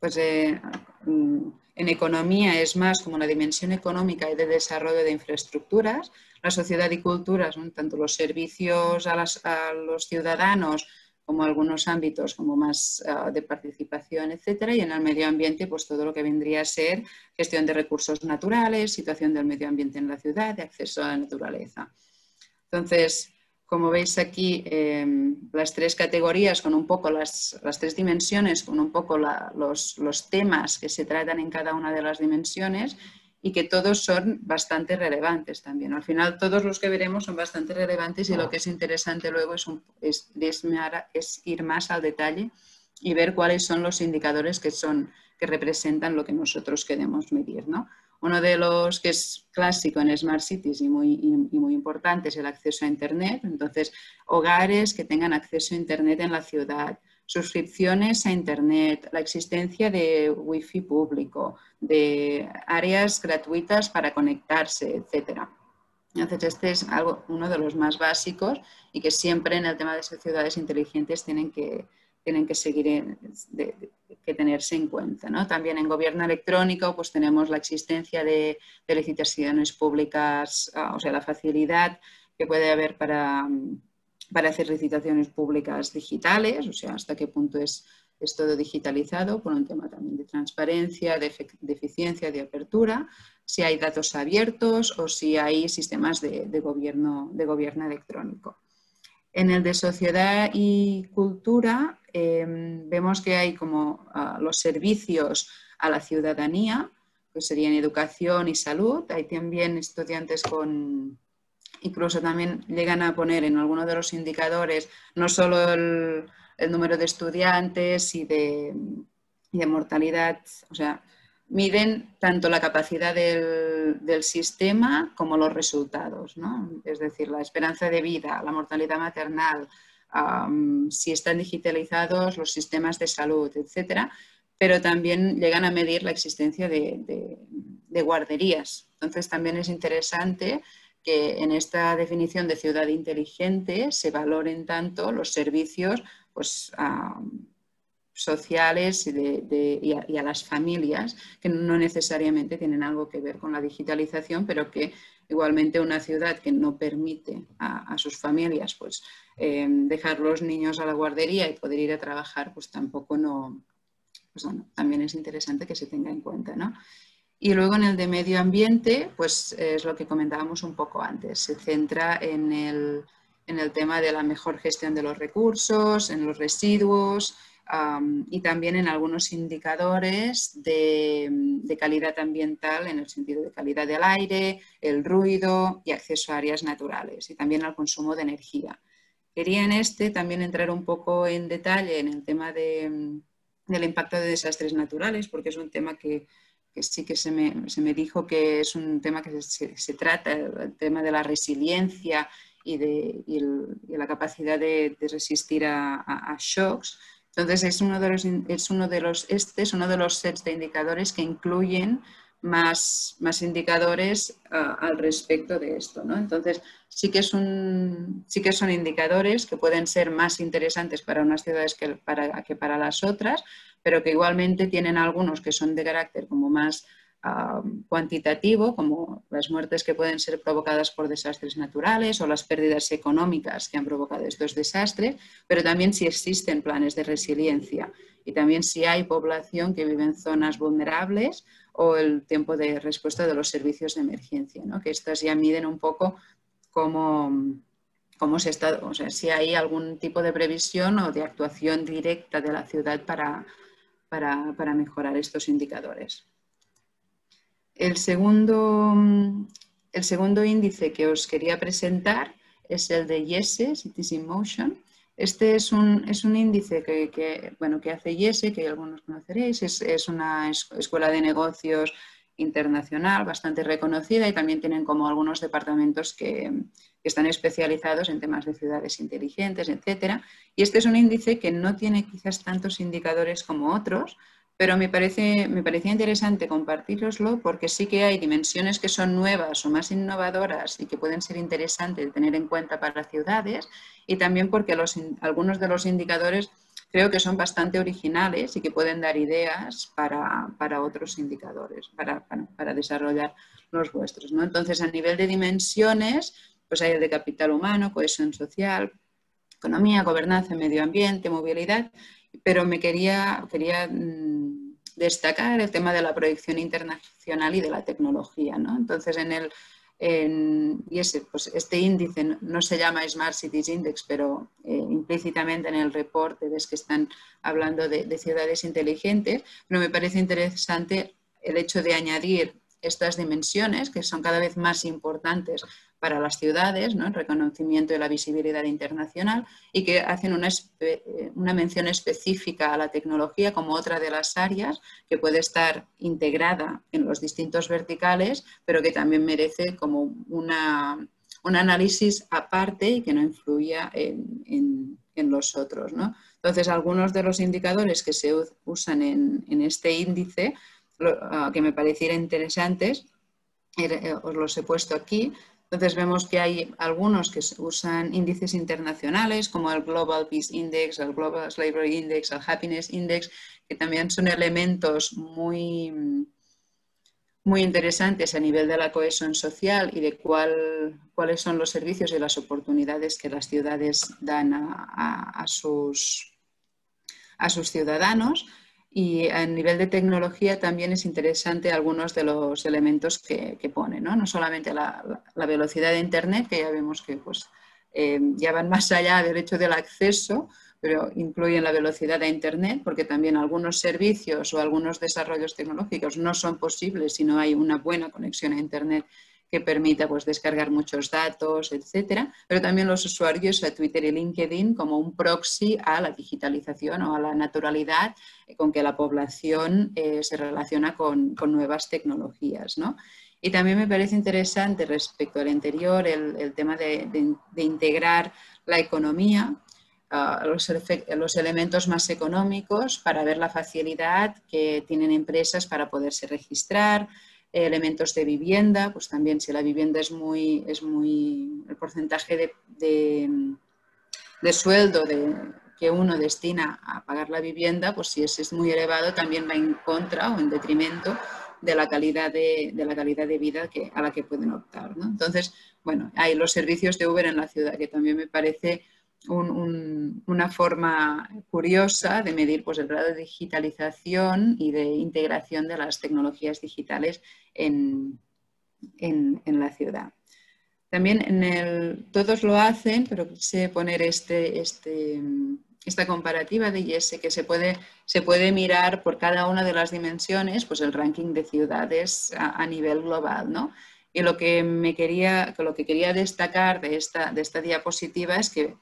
Pues en economía es más como la dimensión económica y de desarrollo de infraestructuras. La sociedad y cultura son tanto los servicios a los ciudadanos como algunos ámbitos como más de participación, etcétera. Y en el medio ambiente, pues todo lo que vendría a ser gestión de recursos naturales, situación del medio ambiente en la ciudad, de acceso a la naturaleza. Entonces, como veis aquí, las 3 categorías con un poco las 3 dimensiones, con un poco los temas que se tratan en cada una de las dimensiones y que todos son bastante relevantes también. Al final, todos los que veremos son bastante relevantes y lo que es interesante luego es ir más al detalle y ver cuáles son los indicadores que representan lo que nosotros queremos medir, ¿no? Uno de los que es clásico en Smart Cities y muy importante es el acceso a Internet. Entonces, hogares que tengan acceso a Internet en la ciudad, suscripciones a Internet, la existencia de Wi-Fi público, de áreas gratuitas para conectarse, etc. Entonces, este es uno de los más básicos y que siempre en el tema de ciudades inteligentes tienen que seguir, que tenerse en cuenta, ¿no? También en gobierno electrónico pues tenemos la existencia de licitaciones públicas, o sea, la facilidad que puede haber para hacer licitaciones públicas digitales, o sea, hasta qué punto es todo digitalizado, por un tema también de transparencia, de eficiencia, de apertura, si hay datos abiertos o si hay sistemas de gobierno electrónico. En el de sociedad y cultura vemos que hay como los servicios a la ciudadanía, que serían educación y salud. Hay también estudiantes incluso también llegan a poner en alguno de los indicadores no solo el número de estudiantes y de mortalidad, o sea, miden tanto la capacidad del sistema como los resultados, ¿no? Es decir, la esperanza de vida, la mortalidad maternal, si están digitalizados los sistemas de salud, etcétera, pero también llegan a medir la existencia de guarderías. Entonces, también es interesante que en esta definición de ciudad inteligente se valoren tanto los servicios pues, sociales y a las familias, que no necesariamente tienen algo que ver con la digitalización, pero que igualmente una ciudad que no permite a sus familias pues, dejar los niños a la guardería y poder ir a trabajar, pues tampoco pues bueno, también es interesante que se tenga en cuenta, ¿no? Y luego en el de medio ambiente, pues es lo que comentábamos un poco antes, se centra en el tema de la mejor gestión de los recursos, en los residuos, y también en algunos indicadores de calidad ambiental en el sentido de calidad del aire, el ruido y acceso a áreas naturales y también al consumo de energía. Quería en también entrar un poco en detalle en el tema del impacto de desastres naturales, porque es un tema que sí que se me dijo que es un tema que se trata, el tema de la resiliencia y la capacidad de resistir a shocks. Entonces, es uno de los sets de indicadores que incluyen más indicadores al respecto de esto, ¿no? Entonces, sí que son indicadores que pueden ser más interesantes para unas ciudades que para las otras, pero que igualmente tienen algunos que son de carácter como más cuantitativo, como las muertes que pueden ser provocadas por desastres naturales o las pérdidas económicas que han provocado estos desastres, pero también si existen planes de resiliencia y también si hay población que vive en zonas vulnerables o el tiempo de respuesta de los servicios de emergencia, ¿no? Que estas ya miden un poco cómo se está, o sea, si hay algún tipo de previsión o de actuación directa de la ciudad para mejorar estos indicadores. El segundo índice que os quería presentar es el de IESE, Cities in Motion. Este es un índice que hace IESE, que algunos conoceréis, es una escuela de negocios internacional bastante reconocida y también tienen como algunos departamentos que están especializados en temas de ciudades inteligentes, etc. Y este es un índice que no tiene quizás tantos indicadores como otros, pero me parecía interesante compartiroslo porque sí que hay dimensiones que son nuevas o más innovadoras y que pueden ser interesantes de tener en cuenta para ciudades, y también porque algunos de los indicadores creo que son bastante originales y que pueden dar ideas para otros indicadores, para desarrollar los vuestros, ¿no? Entonces, a nivel de dimensiones, pues hay el de capital humano, cohesión social, economía, gobernanza, medio ambiente, movilidad, pero me quería destacar el tema de la proyección internacional y de la tecnología, ¿no? Entonces, este índice no se llama Smart Cities Index, pero implícitamente en el reporte ves que están hablando de ciudades inteligentes, pero me parece interesante el hecho de añadir estas dimensiones que son cada vez más importantes para las ciudades, ¿no? El reconocimiento de la visibilidad internacional, y que hacen una mención específica a la tecnología como otra de las áreas que puede estar integrada en los distintos verticales, pero que también merece como un análisis aparte y que no influya en los otros, ¿no? Entonces, algunos de los indicadores que se usan en este índice, que me parecieron interesantes, os los he puesto aquí. Entonces vemos que hay algunos que usan índices internacionales como el Global Peace Index, el Global Slavery Index, el Happiness Index, que también son elementos muy interesantes a nivel de la cohesión social y de cuáles son los servicios y las oportunidades que las ciudades dan a sus ciudadanos. Y a nivel de tecnología también es interesante algunos de los elementos que pone, ¿no? No solamente la velocidad de Internet, que ya vemos que pues, ya van más allá del hecho del acceso, pero incluyen la velocidad de Internet, porque también algunos servicios o algunos desarrollos tecnológicos no son posibles si no hay una buena conexión a Internet que permita pues, descargar muchos datos, etcétera, pero también los usuarios a Twitter y LinkedIn como un proxy a la digitalización o a la naturalidad con que la población se relaciona con nuevas tecnologías, ¿no? Y también me parece interesante respecto al anterior el tema de integrar la economía, los elementos más económicos para ver la facilidad que tienen empresas para poderse registrar, elementos de vivienda, pues también si la vivienda es muy el porcentaje de sueldo que uno destina a pagar la vivienda, pues si ese es muy elevado también va en contra o en detrimento de la calidad de vida a la que pueden optar, ¿no? Entonces, bueno, hay los servicios de Uber en la ciudad, que también me parece una forma curiosa de medir pues, el grado de digitalización y de integración de las tecnologías digitales en la ciudad. También todos lo hacen, pero quise poner esta comparativa de IESE, que se puede mirar por cada una de las dimensiones pues el ranking de ciudades a nivel global, ¿no? Y lo que quería destacar de esta diapositiva es que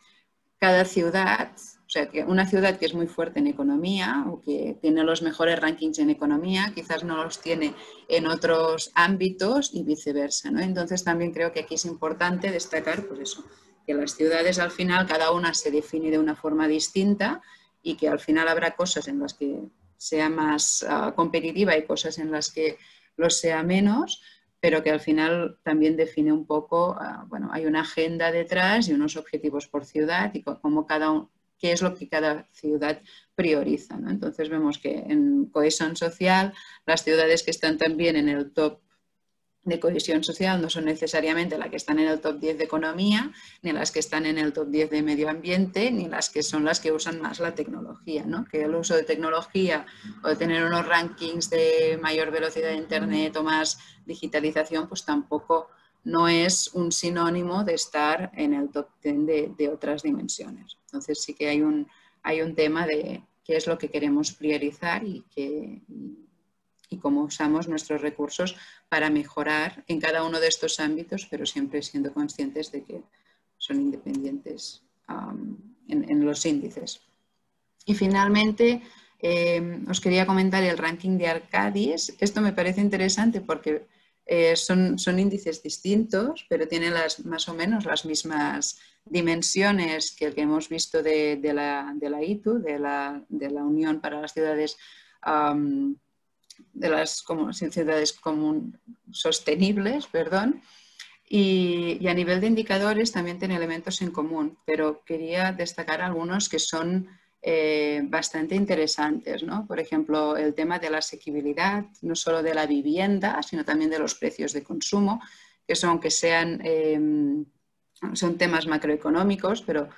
cada ciudad, o sea, que una ciudad que es muy fuerte en economía o que tiene los mejores rankings en economía, quizás no los tiene en otros ámbitos y viceversa, ¿no? Entonces también creo que aquí es importante destacar, pues eso, que las ciudades al final cada una se define de una forma distinta y que al final habrá cosas en las que sea más competitiva y cosas en las que lo sea menos, pero que al final también define un poco, bueno, hay una agenda detrás y unos objetivos por ciudad y qué es lo que cada ciudad prioriza, ¿no? Entonces vemos que en cohesión social las ciudades que están también en el top de cohesión social no son necesariamente las que están en el top 10 de economía, ni las que están en el top 10 de medio ambiente, ni las que son las que usan más la tecnología, ¿no? Que el uso de tecnología o de tener unos rankings de mayor velocidad de internet o más digitalización, pues tampoco no es un sinónimo de estar en el top 10 de otras dimensiones. Entonces sí que hay un tema de qué es lo que queremos priorizar y cómo usamos nuestros recursos para mejorar en cada uno de estos ámbitos, pero siempre siendo conscientes de que son independientes en los índices. Y finalmente, os quería comentar el ranking de Arcadis. Esto me parece interesante porque son índices distintos, pero tienen más o menos las mismas dimensiones que el que hemos visto de la ITU, de la Unión para las Ciudades ciudades sostenibles, perdón, y a nivel de indicadores también tiene elementos en común, pero quería destacar algunos que son bastante interesantes, ¿no? Por ejemplo, el tema de la asequibilidad, no solo de la vivienda, sino también de los precios de consumo, que son son temas macroeconómicos, pero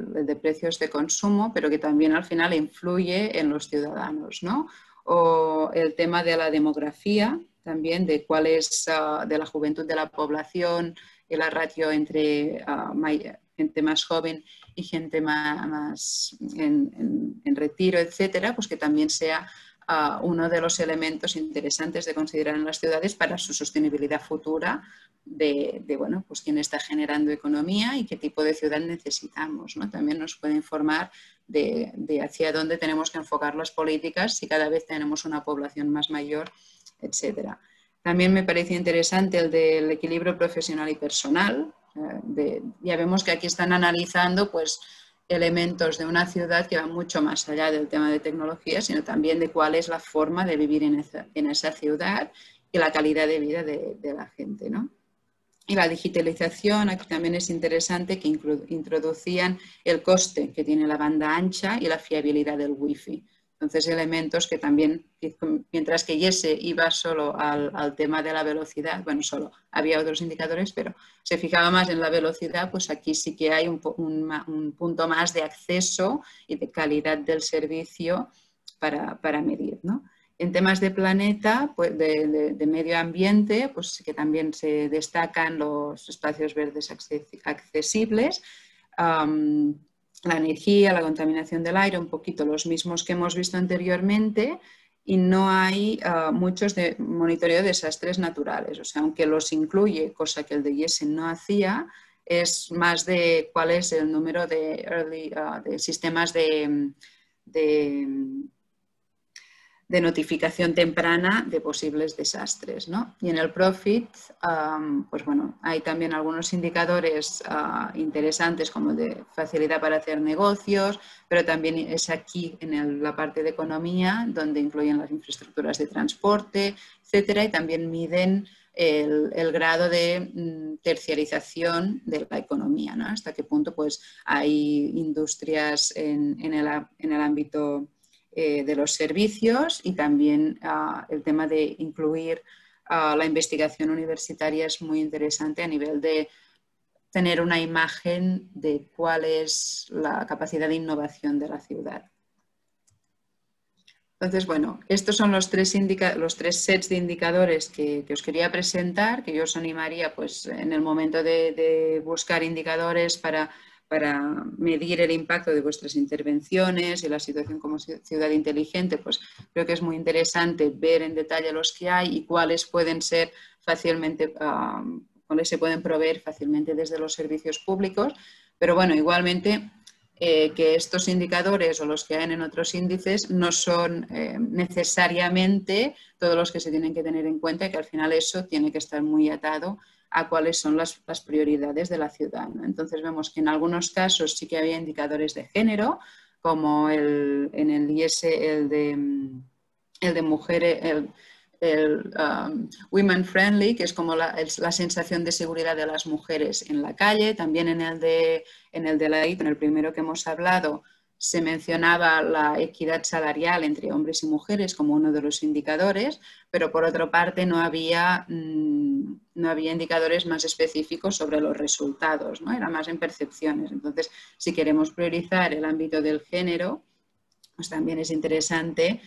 de precios de consumo, pero que también al final influye en los ciudadanos, ¿no? O el tema de la demografía, también de cuál es de la juventud de la población y la ratio entre gente más joven y gente más en retiro, etcétera, pues que también sea uno de los elementos interesantes de considerar en las ciudades para su sostenibilidad futura bueno, pues quién está generando economía y qué tipo de ciudad necesitamos, ¿no? También nos puede informar de hacia dónde tenemos que enfocar las políticas si cada vez tenemos una población más mayor, etcétera. También me parece interesante el del equilibrio profesional y personal. Ya vemos que aquí están analizando pues, elementos de una ciudad que van mucho más allá del tema de tecnología, sino también de cuál es la forma de vivir en esa ciudad y la calidad de vida de la gente, ¿no? Y la digitalización, aquí también es interesante que introducían el coste que tiene la banda ancha y la fiabilidad del wifi. Entonces, elementos que también, mientras que Jesse iba solo al tema de la velocidad, bueno, solo había otros indicadores, pero se fijaba más en la velocidad, pues aquí sí que hay un punto más de acceso y de calidad del servicio para medir, ¿no? En temas de planeta, pues de medio ambiente, pues que también se destacan los espacios verdes accesibles, la energía, la contaminación del aire, un poquito los mismos que hemos visto anteriormente, y no hay muchos de monitoreo de desastres naturales. O sea, aunque los incluye, cosa que el de Yesen no hacía, es más de cuál es el número de sistemas de notificación temprana de posibles desastres, ¿no? Y en el Profit, pues bueno, hay también algunos indicadores interesantes como de facilidad para hacer negocios, pero también es aquí en la parte de economía donde incluyen las infraestructuras de transporte, etcétera, y también miden el grado de terciarización de la economía, ¿no? Hasta qué punto pues, hay industrias en el ámbito de los servicios y también el tema de incluir la investigación universitaria es muy interesante a nivel de tener una imagen de cuál es la capacidad de innovación de la ciudad. Entonces, bueno, estos son los tres sets de indicadores que os quería presentar, que yo os animaría pues, en el momento de buscar indicadores para medir el impacto de vuestras intervenciones y la situación como ciudad inteligente, pues creo que es muy interesante ver en detalle los que hay y cuáles pueden ser fácilmente, cuáles se pueden proveer fácilmente desde los servicios públicos, pero bueno, igualmente que estos indicadores o los que hay en otros índices no son necesariamente todos los que se tienen que tener en cuenta y que al final eso tiene que estar muy atado a cuáles son las prioridades de la ciudad, ¿no? Entonces vemos que en algunos casos sí que había indicadores de género, como en el IS, el de mujeres, el women friendly, que es como la sensación de seguridad de las mujeres en la calle. También en el de la IT, en el primero que hemos hablado, se mencionaba la equidad salarial entre hombres y mujeres como uno de los indicadores, pero por otra parte no había indicadores más específicos sobre los resultados, ¿no? Era más en percepciones. Entonces, si queremos priorizar el ámbito del género, pues también es interesante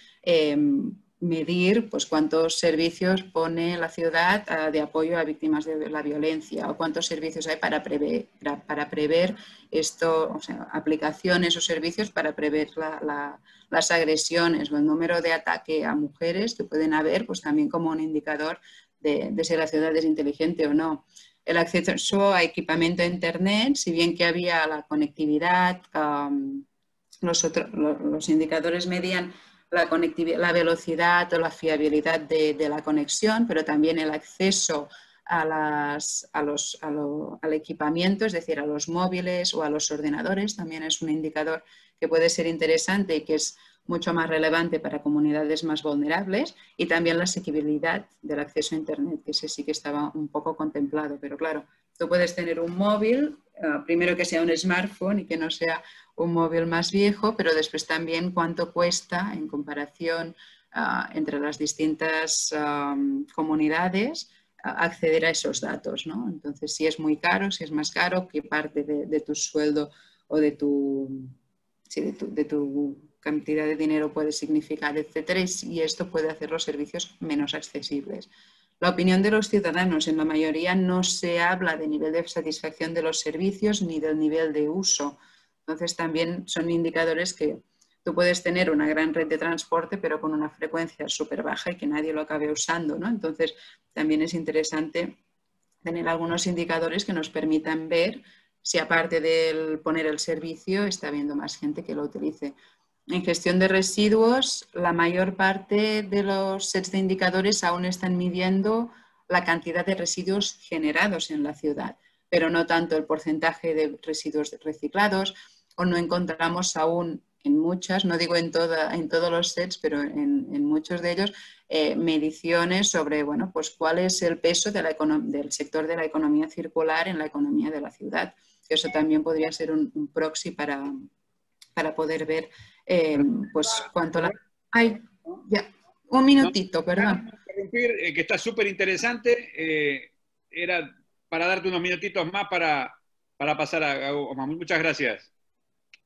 medir pues, cuántos servicios pone la ciudad de apoyo a víctimas de la violencia o cuántos servicios hay para prever esto, o sea, aplicaciones o servicios para prever las agresiones o el número de ataque a mujeres que pueden haber, pues también como un indicador de si la ciudad es inteligente o no. El acceso a equipamiento a Internet, si bien que había la conectividad, los indicadores medían la conectividad, la velocidad o la fiabilidad de la conexión, pero también el acceso al equipamiento, es decir, a los móviles o a los ordenadores, también es un indicador que puede ser interesante y que es mucho más relevante para comunidades más vulnerables, y también la asequibilidad del acceso a Internet, que ese sí que estaba un poco contemplado, pero claro, tú puedes tener un móvil, primero que sea un smartphone y que no sea un móvil más viejo, pero después también cuánto cuesta en comparación entre las distintas comunidades acceder a esos datos, ¿no? Entonces, si es muy caro, si es más caro, qué parte de tu sueldo o de tu cantidad de dinero puede significar, etcétera, y esto puede hacer los servicios menos accesibles. La opinión de los ciudadanos, en la mayoría no se habla de nivel de satisfacción de los servicios ni del nivel de uso. Entonces también son indicadores que tú puedes tener una gran red de transporte pero con una frecuencia súper baja y que nadie lo acabe usando, ¿no? Entonces también es interesante tener algunos indicadores que nos permitan ver si aparte de poner el servicio está habiendo más gente que lo utilice. En gestión de residuos, la mayor parte de los sets de indicadores aún están midiendo la cantidad de residuos generados en la ciudad, pero no tanto el porcentaje de residuos reciclados, o no encontramos aún en muchas, no digo en todos los sets, pero en muchos de ellos, mediciones sobre bueno, pues cuál es el peso del sector de la economía circular en la economía de la ciudad. Eso también podría ser un proxy para poder ver pues cuánto la... Ay, ya, un minutito, perdón. Que está súper interesante. Era para darte unos minutitos más para pasar a Guzmán. Muchas gracias.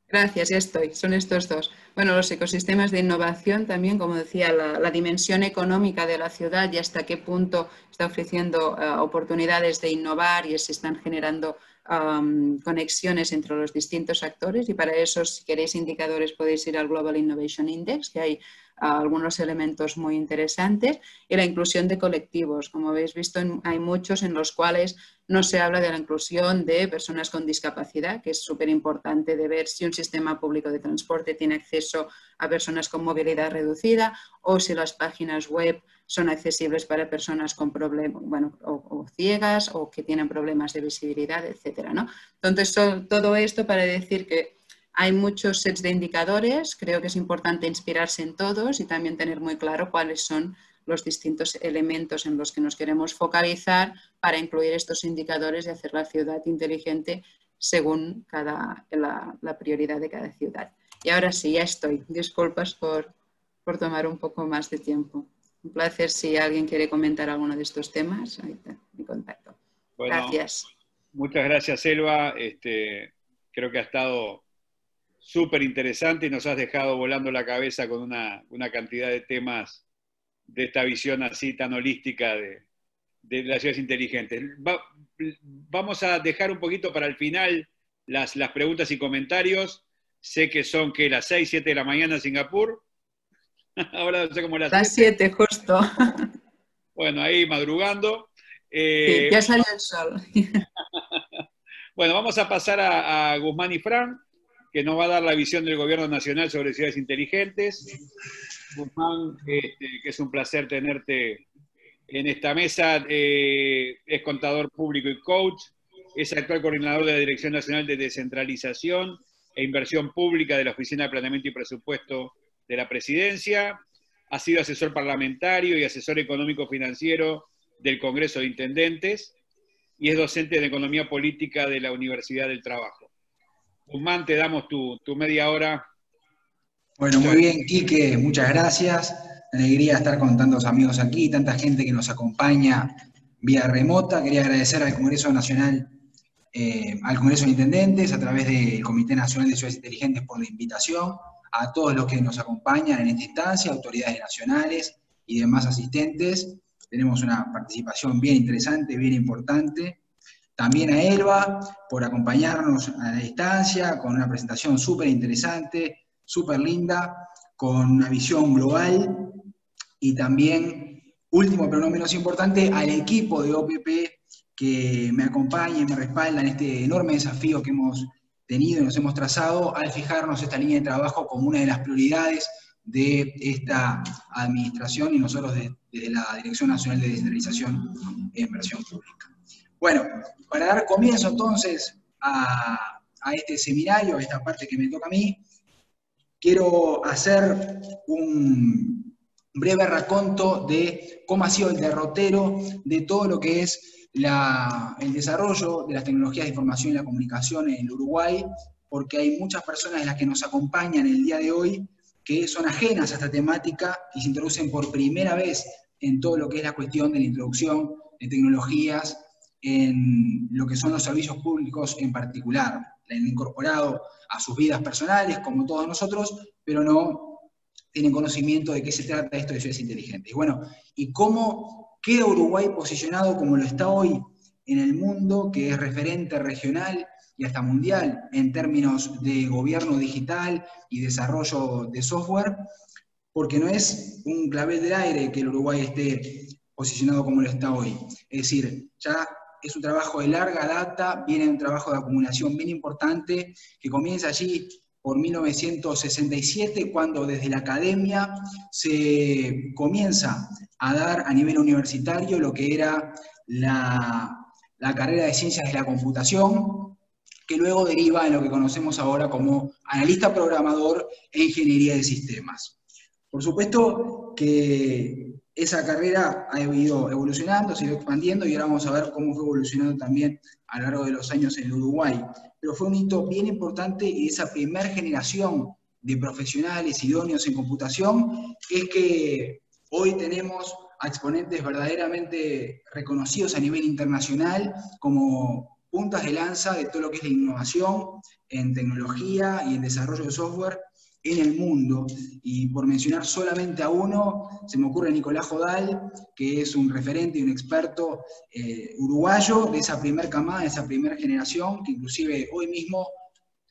Gracias, ya estoy. Son estos dos. Bueno, los ecosistemas de innovación también, como decía, la dimensión económica de la ciudad y hasta qué punto está ofreciendo oportunidades de innovar y se están generando conexiones entre los distintos actores, y para eso, si queréis indicadores, podéis ir al Global Innovation Index, que hay algunos elementos muy interesantes, y la inclusión de colectivos. Como habéis visto, hay muchos en los cuales no se habla de la inclusión de personas con discapacidad, que es súper importante de ver si un sistema público de transporte tiene acceso a personas con movilidad reducida o si las páginas web son accesibles para personas con problemas, bueno, o ciegas o que tienen problemas de visibilidad, etcétera, ¿no? Entonces, todo esto para decir que hay muchos sets de indicadores, creo que es importante inspirarse en todos y también tener muy claro cuáles son los distintos elementos en los que nos queremos focalizar para incluir estos indicadores y hacer la ciudad inteligente según la prioridad de cada ciudad. Y ahora sí, ya estoy. Disculpas por tomar un poco más de tiempo. Un placer. Si alguien quiere comentar alguno de estos temas, ahí está mi contacto. Bueno, gracias. Muchas gracias, Selva. Creo que ha estado súper interesante y nos has dejado volando la cabeza con una cantidad de temas de esta visión así tan holística de las ciudades inteligentes. Vamos a dejar un poquito para el final las preguntas y comentarios. Sé que son las 6, 7 de la mañana en Singapur. Ahora no sé cómo las 7, justo. Bueno, ahí madrugando. Sí, ya salió el sol. Bueno, vamos a pasar a Guzmán y Fran, que nos va a dar la visión del Gobierno Nacional sobre ciudades inteligentes. Guzmán, que es un placer tenerte en esta mesa, es contador público y coach, es actual coordinador de la Dirección Nacional de Descentralización e Inversión Pública de la Oficina de Planeamiento y Presupuesto de la Presidencia, ha sido asesor parlamentario y asesor económico-financiero del Congreso de Intendentes y es docente de Economía Política de la Universidad del Trabajo. Guzmán, te damos tu media hora Bueno, muy bien, Quique, muchas gracias. Alegría estar con tantos amigos aquí, tanta gente que nos acompaña vía remota. Quería agradecer al Congreso Nacional, al Congreso de Intendentes, a través del Comité Nacional de Ciudades Inteligentes por la invitación, a todos los que nos acompañan en esta instancia, autoridades nacionales y demás asistentes. Tenemos una participación bien interesante, bien importante. También a Elba por acompañarnos a la distancia con una presentación súper interesante, súper linda, con una visión global. Y también, último pero no menos importante, al equipo de OPP que me acompaña y me respalda en este enorme desafío que hemos tenido y nos hemos trazado al fijarnos esta línea de trabajo como una de las prioridades de esta administración y nosotros desde la Dirección Nacional de Descentralización e Inversión Pública. Bueno, para dar comienzo entonces a este seminario, a esta parte que me toca a mí, quiero hacer un breve raconto de cómo ha sido el derrotero de todo lo que es el desarrollo de las tecnologías de información y la comunicación en Uruguay, porque hay muchas personas de las que nos acompañan el día de hoy que son ajenas a esta temática y se introducen por primera vez en todo lo que es la cuestión de la introducción de tecnologías en lo que son los servicios públicos en particular. La han incorporado a sus vidas personales, como todos nosotros, pero no tienen conocimiento de qué se trata esto de ciudades inteligentes. Y bueno, ¿y cómo queda Uruguay posicionado como lo está hoy en el mundo, que es referente regional y hasta mundial en términos de gobierno digital y desarrollo de software? Porque no es un clavel del aire que el Uruguay esté posicionado como lo está hoy. Es decir, ya es un trabajo de larga data, viene un trabajo de acumulación bien importante, que comienza allí por 1967, cuando desde la academia se comienza a dar a nivel universitario lo que era la carrera de Ciencias de la Computación, que luego deriva en lo que conocemos ahora como analista programador e ingeniería de sistemas. Por supuesto que esa carrera ha ido evolucionando, se ha ido expandiendo y ahora vamos a ver cómo fue evolucionando también a lo largo de los años en el Uruguay. Pero fue un hito bien importante y esa primera generación de profesionales idóneos en computación es que hoy tenemos a exponentes verdaderamente reconocidos a nivel internacional como puntas de lanza de todo lo que es la innovación en tecnología y en desarrollo de software en el mundo. Y por mencionar solamente a uno, se me ocurre Nicolás Jodal, que es un referente y un experto uruguayo de esa primera camada, de esa primera generación, que inclusive hoy mismo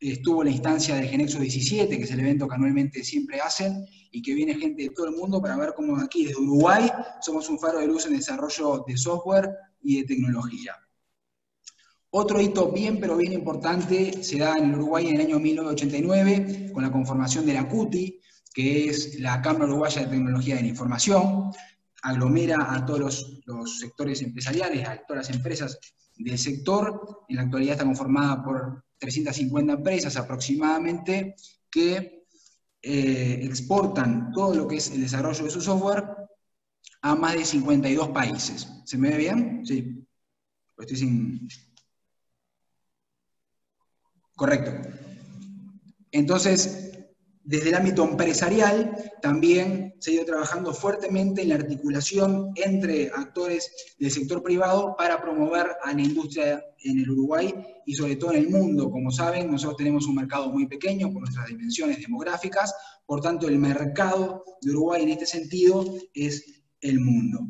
estuvo en la instancia del GENEXUS 17, que es el evento que anualmente siempre hacen, y que viene gente de todo el mundo para ver cómo aquí desde Uruguay somos un faro de luz en desarrollo de software y de tecnología. Otro hito bien, pero bien importante, se da en el Uruguay en el año 1989, con la conformación de la CUTI, que es la Cámara Uruguaya de Tecnología de la Información, aglomera a todos los sectores empresariales, a todas las empresas del sector. En la actualidad está conformada por 350 empresas aproximadamente, que exportan todo lo que es el desarrollo de su software a más de 52 países. ¿Se me ve bien? Sí. Estoy sin... Correcto. Entonces, desde el ámbito empresarial, también se ha ido trabajando fuertemente en la articulación entre actores del sector privado para promover a la industria en el Uruguay y sobre todo en el mundo. Como saben, nosotros tenemos un mercado muy pequeño por nuestras dimensiones demográficas, por tanto el mercado de Uruguay en este sentido es el mundo.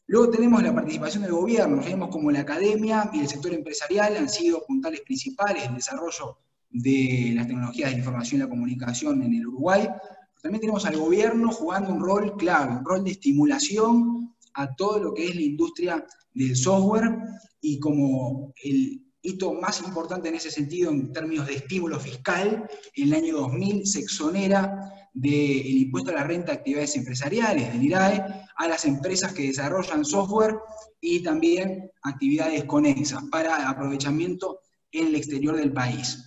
Luego tenemos la participación del gobierno, vemos como la academia y el sector empresarial han sido puntales principales del desarrollo de las tecnologías de la información y la comunicación en el Uruguay. También tenemos al gobierno jugando un rol clave, un rol de estimulación a todo lo que es la industria del software, y como el hito más importante en ese sentido en términos de estímulo fiscal, en el año 2000 se exonera del impuesto a la renta de actividades empresariales, del IRAE, a las empresas que desarrollan software y también actividades conexas para aprovechamiento en el exterior del país.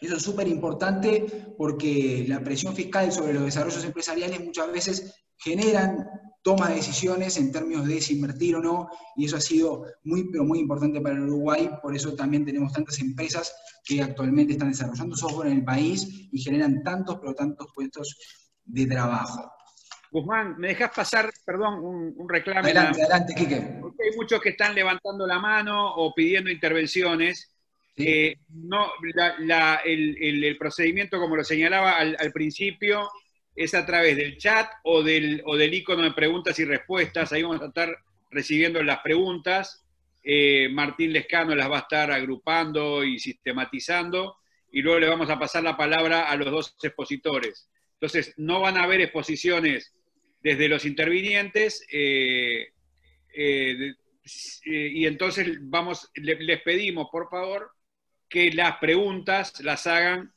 Eso es súper importante porque la presión fiscal sobre los desarrollos empresariales muchas veces generan toma de decisiones en términos de si invertir o no, y eso ha sido muy, pero muy importante para el Uruguay. Por eso también tenemos tantas empresas que actualmente están desarrollando software en el país y generan tantos, pero tantos puestos de trabajo. Guzmán, ¿me dejás pasar, perdón, un reclamo? Adelante, adelante, Quique. Porque hay muchos que están levantando la mano o pidiendo intervenciones. Sí. No, el procedimiento, como lo señalaba al principio, es a través del chat o del icono de preguntas y respuestas. Ahí vamos a estar recibiendo las preguntas. Martín Lescano las va a estar agrupando y sistematizando, y luego le vamos a pasar la palabra a los dos expositores. Entonces, no van a haber exposiciones desde los intervinientes, y entonces les pedimos, por favor, que las preguntas las hagan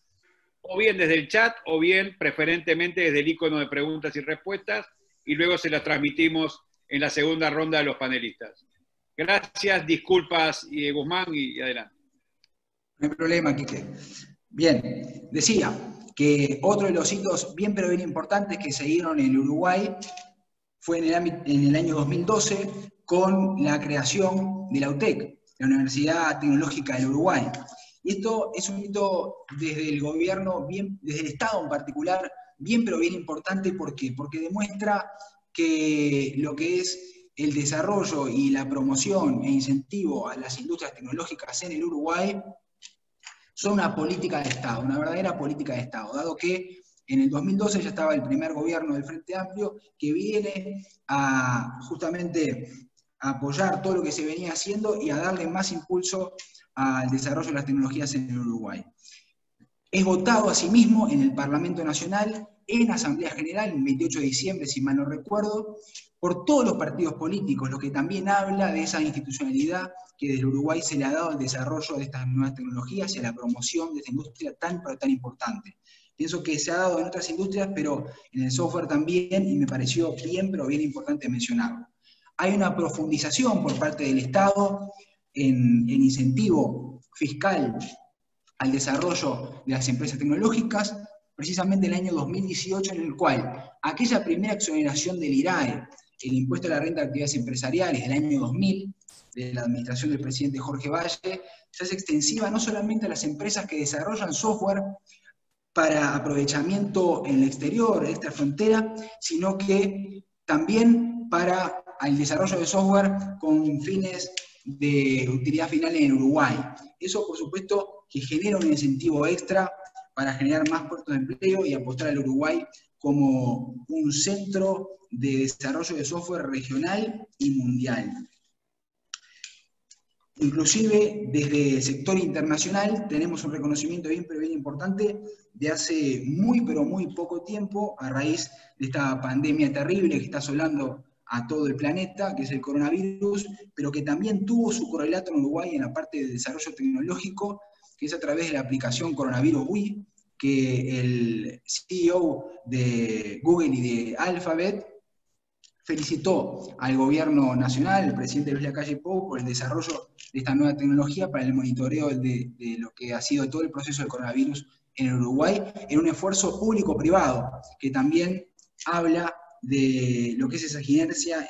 o bien desde el chat o bien preferentemente desde el icono de preguntas y respuestas, y luego se las transmitimos en la segunda ronda a los panelistas. Gracias, disculpas, Guzmán, y adelante. No hay problema, Quique. Bien, decía que otro de los hitos bien pero bien importantes que se dieron en Uruguay fue en el año 2012 con la creación de la UTEC, la Universidad Tecnológica del Uruguay. Y esto es un hito desde el gobierno, desde el Estado en particular, bien pero bien importante. ¿Por qué? Porque demuestra que lo que es el desarrollo y la promoción e incentivo a las industrias tecnológicas en el Uruguay son una política de Estado, una verdadera política de Estado, dado que en el 2012 ya estaba el primer gobierno del Frente Amplio que viene a justamente a apoyar todo lo que se venía haciendo y a darle más impulso al desarrollo de las tecnologías en el Uruguay. Es votado asimismo en el Parlamento Nacional, en Asamblea General, el 28 de diciembre, si mal no recuerdo, por todos los partidos políticos, lo que también habla de esa institucionalidad que desde Uruguay se le ha dado al desarrollo de estas nuevas tecnologías y a la promoción de esta industria tan, pero tan importante. Pienso que se ha dado en otras industrias, pero en el software también, y me pareció bien, pero bien importante mencionarlo. Hay una profundización por parte del Estado en incentivo fiscal al desarrollo de las empresas tecnológicas, precisamente el año 2018, en el cual aquella primera exoneración del IRAE, el impuesto a la renta de actividades empresariales del año 2000, de la administración del presidente Jorge Valle, se hace extensiva no solamente a las empresas que desarrollan software para aprovechamiento en el exterior, en esta frontera, sino que también para el desarrollo de software con fines de utilidad final en Uruguay. Eso, por supuesto, que genera un incentivo extra para generar más puestos de empleo y apostar al Uruguay como un centro de desarrollo de software regional y mundial. Inclusive desde el sector internacional tenemos un reconocimiento bien, pero bien importante de hace muy, pero muy poco tiempo, a raíz de esta pandemia terrible que está asolando a todo el planeta, que es el coronavirus, pero que también tuvo su correlato en Uruguay en la parte de desarrollo tecnológico, que es a través de la aplicación Coronavirus Wii, que el CEO de Google y de Alphabet felicitó al gobierno nacional, el presidente Luis Lacalle Pou, por el desarrollo de esta nueva tecnología para el monitoreo de lo que ha sido todo el proceso del coronavirus en el Uruguay, en un esfuerzo público-privado, que también habla de lo que es esa sinergia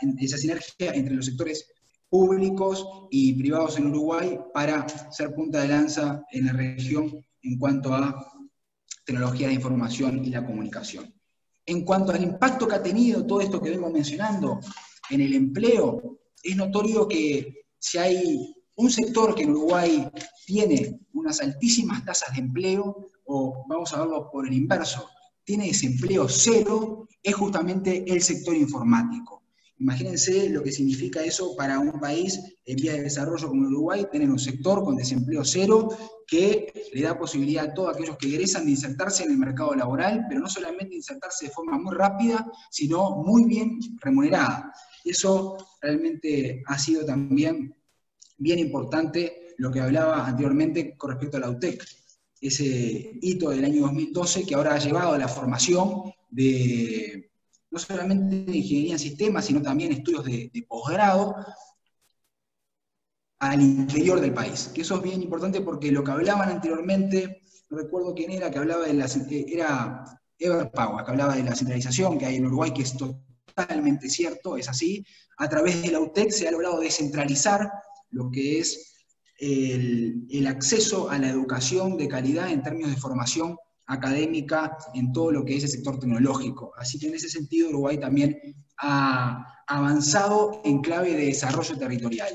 entre los sectores públicos y privados en Uruguay para ser punta de lanza en la región en cuanto a tecnología de información y la comunicación. En cuanto al impacto que ha tenido todo esto que vengo mencionando en el empleo, es notorio que si hay un sector que en Uruguay tiene unas altísimas tasas de empleo, o vamos a verlo por el inverso, tiene desempleo cero, es justamente el sector informático. Imagínense lo que significa eso para un país en vía de desarrollo como Uruguay, tener un sector con desempleo cero que le da posibilidad a todos aquellos que egresan de insertarse en el mercado laboral, pero no solamente insertarse de forma muy rápida, sino muy bien remunerada. Eso realmente ha sido también bien importante lo que hablaba anteriormente con respecto a la UTEC, ese hito del año 2012 que ahora ha llevado a la formación de no solamente de ingeniería en sistemas, sino también estudios de posgrado al interior del país. Que eso es bien importante porque lo que hablaban anteriormente, no recuerdo quién era, que hablaba de era Everpower, que hablaba de la centralización que hay en Uruguay, que es total totalmente cierto, es así. A través de la UTEC se ha logrado descentralizar lo que es el acceso a la educación de calidad en términos de formación académica en todo lo que es el sector tecnológico. Así que en ese sentido Uruguay también ha avanzado en clave de desarrollo territorial.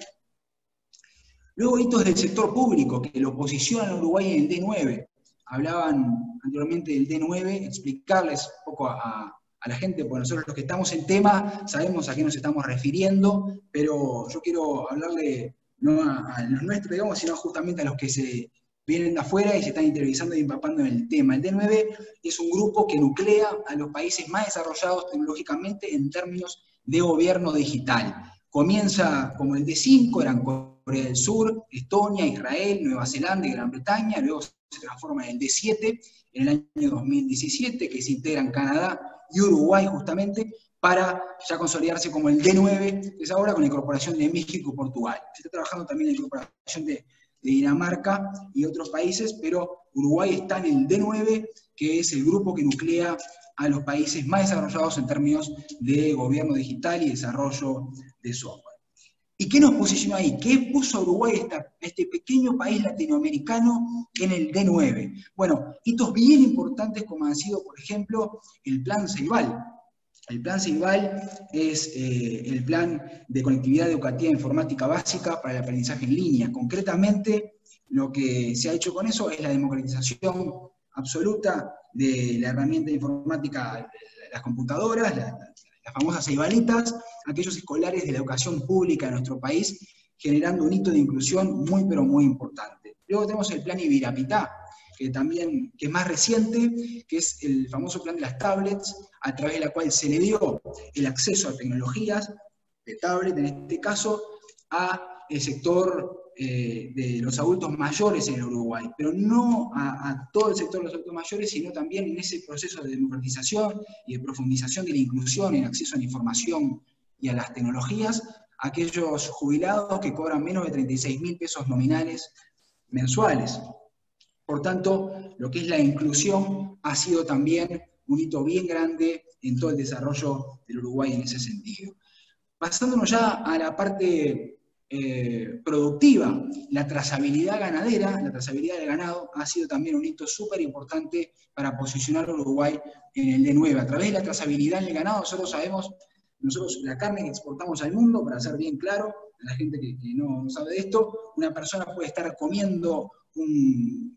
Luego hitos del sector público que lo posicionan a Uruguay en el D9. Hablaban anteriormente del D9, explicarles un poco a la gente, porque nosotros los que estamos en tema sabemos a qué nos estamos refiriendo, pero yo quiero hablarle no a los nuestros, digamos, sino justamente a los que se vienen de afuera y se están interiorizando y empapando en el tema. El D9 es un grupo que nuclea a los países más desarrollados tecnológicamente en términos de gobierno digital. Comienza como el D5, eran Corea del Sur, Estonia, Israel, Nueva Zelanda y Gran Bretaña, luego se transforma en el D7 en el año 2017, que se integran Canadá y Uruguay justamente, para ya consolidarse como el D9, que es ahora con la incorporación de México y Portugal. Se está trabajando también en la incorporación de Dinamarca y otros países, pero Uruguay está en el D9, que es el grupo que nuclea a los países más desarrollados en términos de gobierno digital y desarrollo de software. ¿Y qué nos posicionó ahí? ¿Qué puso a Uruguay, este pequeño país latinoamericano, en el D9? Bueno, hitos bien importantes como han sido, por ejemplo, el Plan Ceibal. El Plan Ceibal es el plan de conectividad educativa e informática básica para el aprendizaje en línea. Concretamente, lo que se ha hecho con eso es la democratización absoluta de la herramienta informática, las computadoras, las famosas ceibalitas, aquellos escolares de la educación pública de nuestro país, generando un hito de inclusión muy, pero muy importante. Luego tenemos el Plan Ibirapitá, que es más reciente, que es el famoso plan de las tablets, a través de la cual se le dio el acceso a tecnologías de tablet, en este caso, al sector de los adultos mayores en Uruguay, pero no a todo el sector de los adultos mayores, sino también en ese proceso de democratización y de profundización de la inclusión en acceso a la información y a las tecnologías, a aquellos jubilados que cobran menos de 36.000 pesos nominales mensuales. Por tanto, lo que es la inclusión ha sido también un hito bien grande en todo el desarrollo del Uruguay en ese sentido. Pasándonos ya a la parte productiva, la trazabilidad ganadera, la trazabilidad del ganado ha sido también un hito súper importante para posicionar a Uruguay en el D9. A través de la trazabilidad en el ganado, nosotros la carne que exportamos al mundo, para ser bien claro, a la gente que no sabe de esto, una persona puede estar comiendo un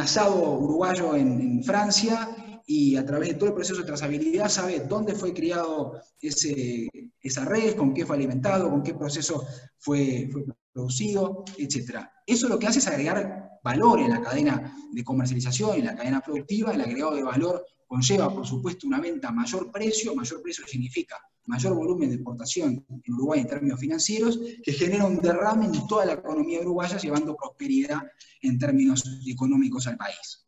asado uruguayo en Francia, y a través de todo el proceso de trazabilidad sabe dónde fue criado esa res, con qué fue alimentado, con qué proceso fue producido, etc. Eso lo que hace es agregar valor en la cadena de comercialización, en la cadena productiva. El agregado de valor conlleva, por supuesto, una venta a mayor precio significa mayor volumen de exportación en Uruguay en términos financieros, que genera un derrame en toda la economía uruguaya, llevando prosperidad en términos económicos al país.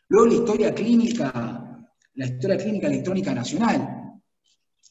Luego la historia clínica electrónica nacional,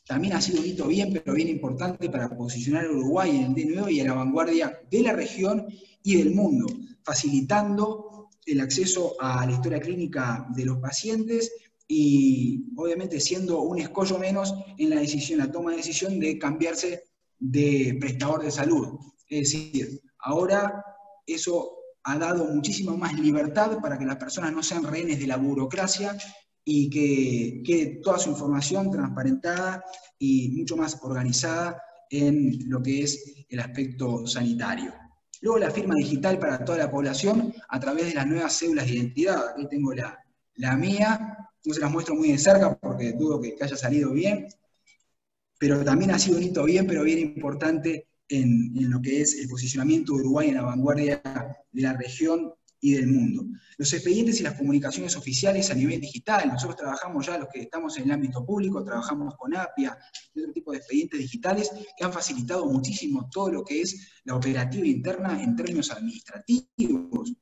también ha sido un hito bien, pero bien importante para posicionar a Uruguay en el D9 y a la vanguardia de la región y del mundo, facilitando el acceso a la historia clínica de los pacientes y obviamente siendo un escollo menos en la toma de decisión de cambiarse de prestador de salud. Es decir, ahora eso ha dado muchísima más libertad para que las personas no sean rehenes de la burocracia y que quede toda su información transparentada y mucho más organizada en lo que es el aspecto sanitario. Luego la firma digital para toda la población a través de las nuevas cédulas de identidad. Aquí tengo la mía, no se las muestro muy de cerca porque dudo que haya salido bien, pero también ha sido un hito bien, pero bien importante en lo que es el posicionamiento de Uruguay en la vanguardia de la región y del mundo. Los expedientes y las comunicaciones oficiales a nivel digital. Nosotros trabajamos ya, los que estamos en el ámbito público, trabajamos con APIA y otro tipo de expedientes digitales que han facilitado muchísimo todo lo que es la operativa interna en términos administrativos,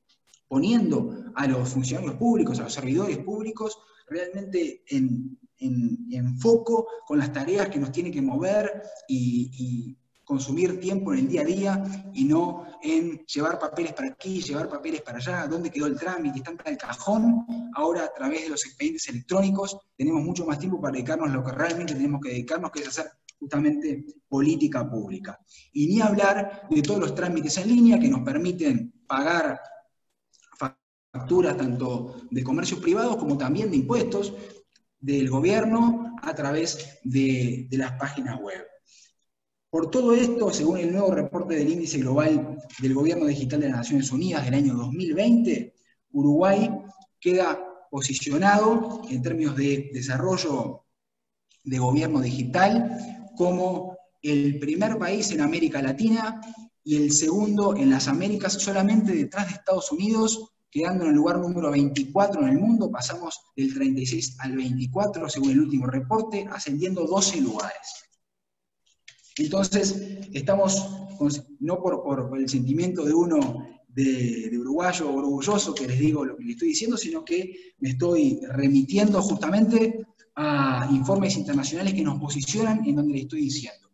poniendo a los funcionarios públicos, a los servidores públicos, realmente en foco con las tareas que nos tienen que mover y consumir tiempo en el día a día y no en llevar papeles para aquí, llevar papeles para allá, dónde quedó el trámite, está en el cajón. Ahora, a través de los expedientes electrónicos, tenemos mucho más tiempo para dedicarnos a lo que realmente tenemos que dedicarnos, que es hacer justamente política pública. Y ni hablar de todos los trámites en línea que nos permiten pagar facturas tanto de comercios privados como también de impuestos del gobierno a través de las páginas web. Por todo esto, según el nuevo reporte del Índice Global del Gobierno Digital de las Naciones Unidas del año 2020, Uruguay queda posicionado en términos de desarrollo de gobierno digital como el primer país en América Latina y el segundo en las Américas, solamente detrás de Estados Unidos, quedando en el lugar número 24 en el mundo. Pasamos del 36 al 24, según el último reporte, ascendiendo 12 lugares. Entonces, estamos, no por el sentimiento de uno de uruguayo orgulloso que les digo lo que les estoy diciendo, sino que me estoy remitiendo justamente a informes internacionales que nos posicionan en donde les estoy diciendo.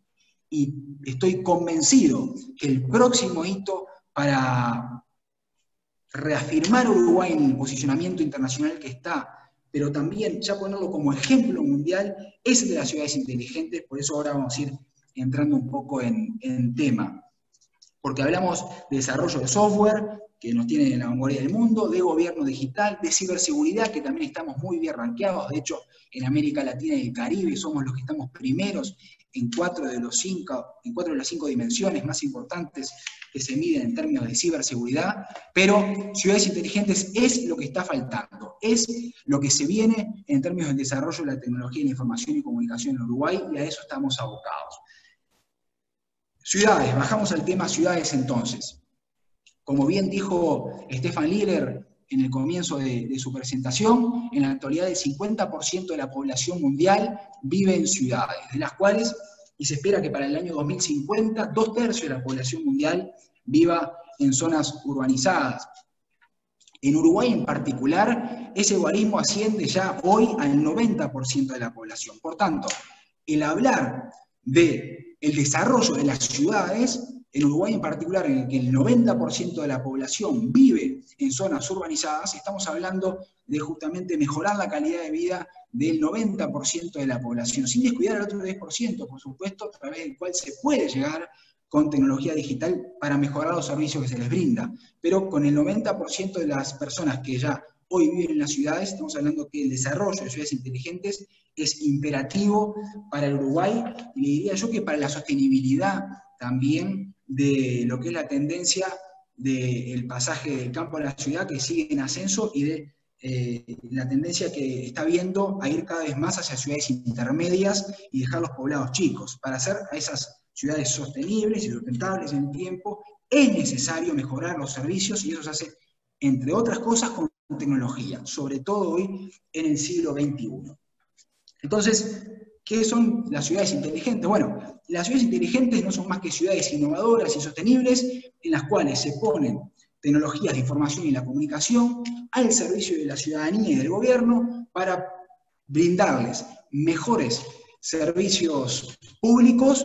Y estoy convencido que el próximo hito para reafirmar a Uruguay en el posicionamiento internacional que está, pero también ya ponerlo como ejemplo mundial, es el de las ciudades inteligentes. Por eso ahora vamos a ir entrando un poco en tema. Porque hablamos de desarrollo de software, que nos tiene en la vanguardia del mundo, de gobierno digital, de ciberseguridad, que también estamos muy bien rankeados. De hecho, en América Latina y el Caribe somos los que estamos primeros en 4 de las 5 dimensiones más importantes que se miden en términos de ciberseguridad. Pero ciudades inteligentes es lo que está faltando, es lo que se viene en términos del desarrollo de la tecnología de la información y comunicación en Uruguay, y a eso estamos abocados. Ciudades, bajamos al tema ciudades entonces. Como bien dijo Stefan Liller en el comienzo de su presentación, en la actualidad el 50% de la población mundial vive en ciudades, de las cuales, y se espera que para el año 2050, 2/3 de la población mundial viva en zonas urbanizadas. En Uruguay en particular, ese guarismo asciende ya hoy al 90% de la población. Por tanto, el hablar del desarrollo de las ciudades, en Uruguay en particular, en el que el 90% de la población vive en zonas urbanizadas, estamos hablando de justamente mejorar la calidad de vida del 90% de la población, sin descuidar al otro 10%, por supuesto, a través del cual se puede llegar con tecnología digital para mejorar los servicios que se les brinda. Pero con el 90% de las personas que ya hoy viven en las ciudades, estamos hablando que el desarrollo de ciudades inteligentes es imperativo para el Uruguay, y le diría yo que para la sostenibilidad también de lo que es la tendencia del pasaje del campo a la ciudad, que sigue en ascenso, y de la tendencia que está viendo a ir cada vez más hacia ciudades intermedias y dejar los poblados chicos. Para hacer a esas ciudades sostenibles y sustentables en el tiempo, es necesario mejorar los servicios, y eso se hace, entre otras cosas, con tecnología, sobre todo hoy en el siglo XXI. Entonces, ¿qué son las ciudades inteligentes? Bueno, las ciudades inteligentes no son más que ciudades innovadoras y sostenibles en las cuales se ponen tecnologías de información y la comunicación al servicio de la ciudadanía y del gobierno para brindarles mejores servicios públicos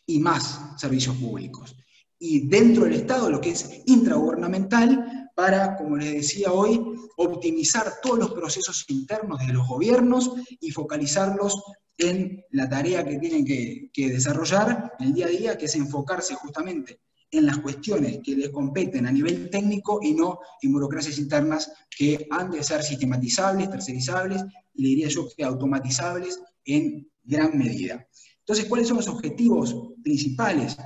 y más servicios públicos. Y dentro del Estado, lo que es intragubernamental, para, como les decía hoy, optimizar todos los procesos internos de los gobiernos y focalizarlos en la tarea que tienen que desarrollar en el día a día, que es enfocarse justamente en las cuestiones que les competen a nivel técnico y no en burocracias internas que han de ser sistematizables, tercerizables, y le diría yo que automatizables en gran medida. Entonces, ¿cuáles son los objetivos principales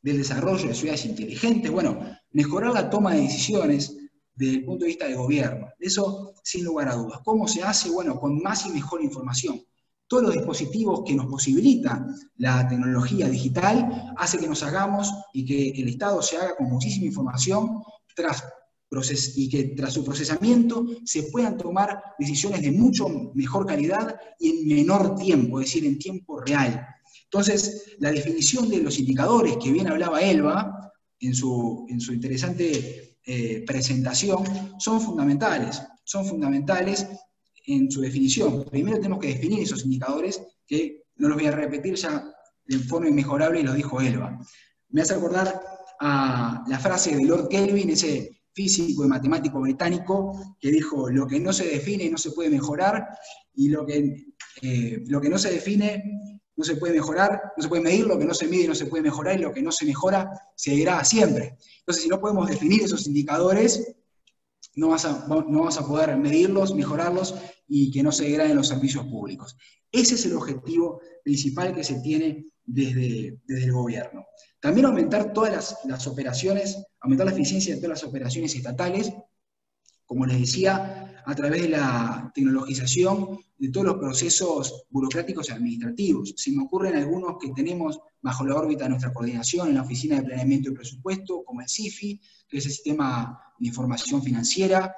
del desarrollo de ciudades inteligentes? Bueno, mejorar la toma de decisiones desde el punto de vista del gobierno. Eso sin lugar a dudas. ¿Cómo se hace? Bueno, con más y mejor información. Todos los dispositivos que nos posibilita la tecnología digital hace que nos hagamos y que el Estado se haga con muchísima información y que tras su procesamiento se puedan tomar decisiones de mucho mejor calidad y en menor tiempo, es decir, en tiempo real. Entonces, la definición de los indicadores que bien hablaba Elba en su interesante presentación son fundamentales en su definición. Primero tenemos que definir esos indicadores, que no los voy a repetir, ya de forma inmejorable, y lo dijo Elba. Me hace acordar a la frase de Lord Kelvin, ese físico y matemático británico, que dijo: lo que no se define no se puede mejorar, y lo que no se define no se puede mejorar, no se puede medir, lo que no se mide no se puede mejorar, y lo que no se mejora se degrada siempre. Entonces, si no podemos definir esos indicadores, no vas a poder medirlos, mejorarlos, y que no se degraden los servicios públicos. Ese es el objetivo principal que se tiene desde el gobierno. También aumentar todas las operaciones, aumentar la eficiencia de todas las operaciones estatales, como les decía, a través de la tecnologización de todos los procesos burocráticos y administrativos. Se me ocurren algunos que tenemos bajo la órbita de nuestra coordinación en la Oficina de Planeamiento y Presupuesto, como el SIFI, que es el Sistema de Información Financiera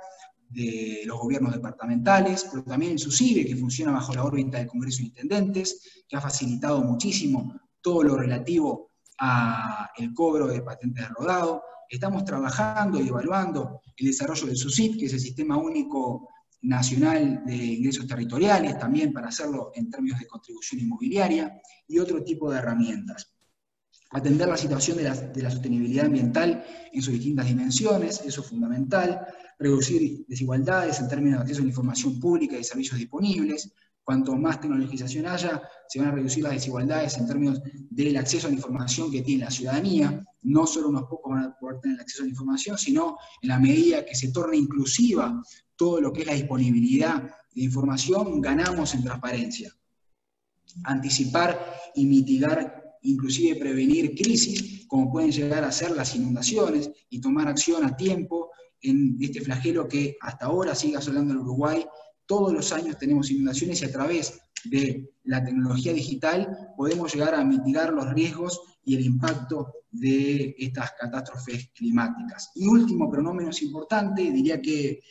de los gobiernos departamentales, pero también el SUSIBE, que funciona bajo la órbita del Congreso de Intendentes, que ha facilitado muchísimo todo lo relativo al cobro de patentes de rodado. Estamos trabajando y evaluando el desarrollo del SUSIT, que es el Sistema Único Nacional de Ingresos Territoriales, también para hacerlo en términos de contribución inmobiliaria, y otro tipo de herramientas. Atender la situación de la sostenibilidad ambiental en sus distintas dimensiones, eso es fundamental. Reducir desigualdades en términos de acceso a la información pública y servicios disponibles. Cuanto más tecnologización haya, se van a reducir las desigualdades en términos del acceso a la información que tiene la ciudadanía. No solo unos pocos van a poder tener acceso a la información, sino en la medida que se torne inclusiva todo lo que es la disponibilidad de información, ganamos en transparencia. Anticipar y mitigar, inclusive prevenir crisis, como pueden llegar a ser las inundaciones, y tomar acción a tiempo en este flagelo que hasta ahora sigue asolando el Uruguay. Todos los años tenemos inundaciones, y a través de la tecnología digital podemos llegar a mitigar los riesgos y el impacto de estas catástrofes climáticas. Y último, pero no menos importante, diría que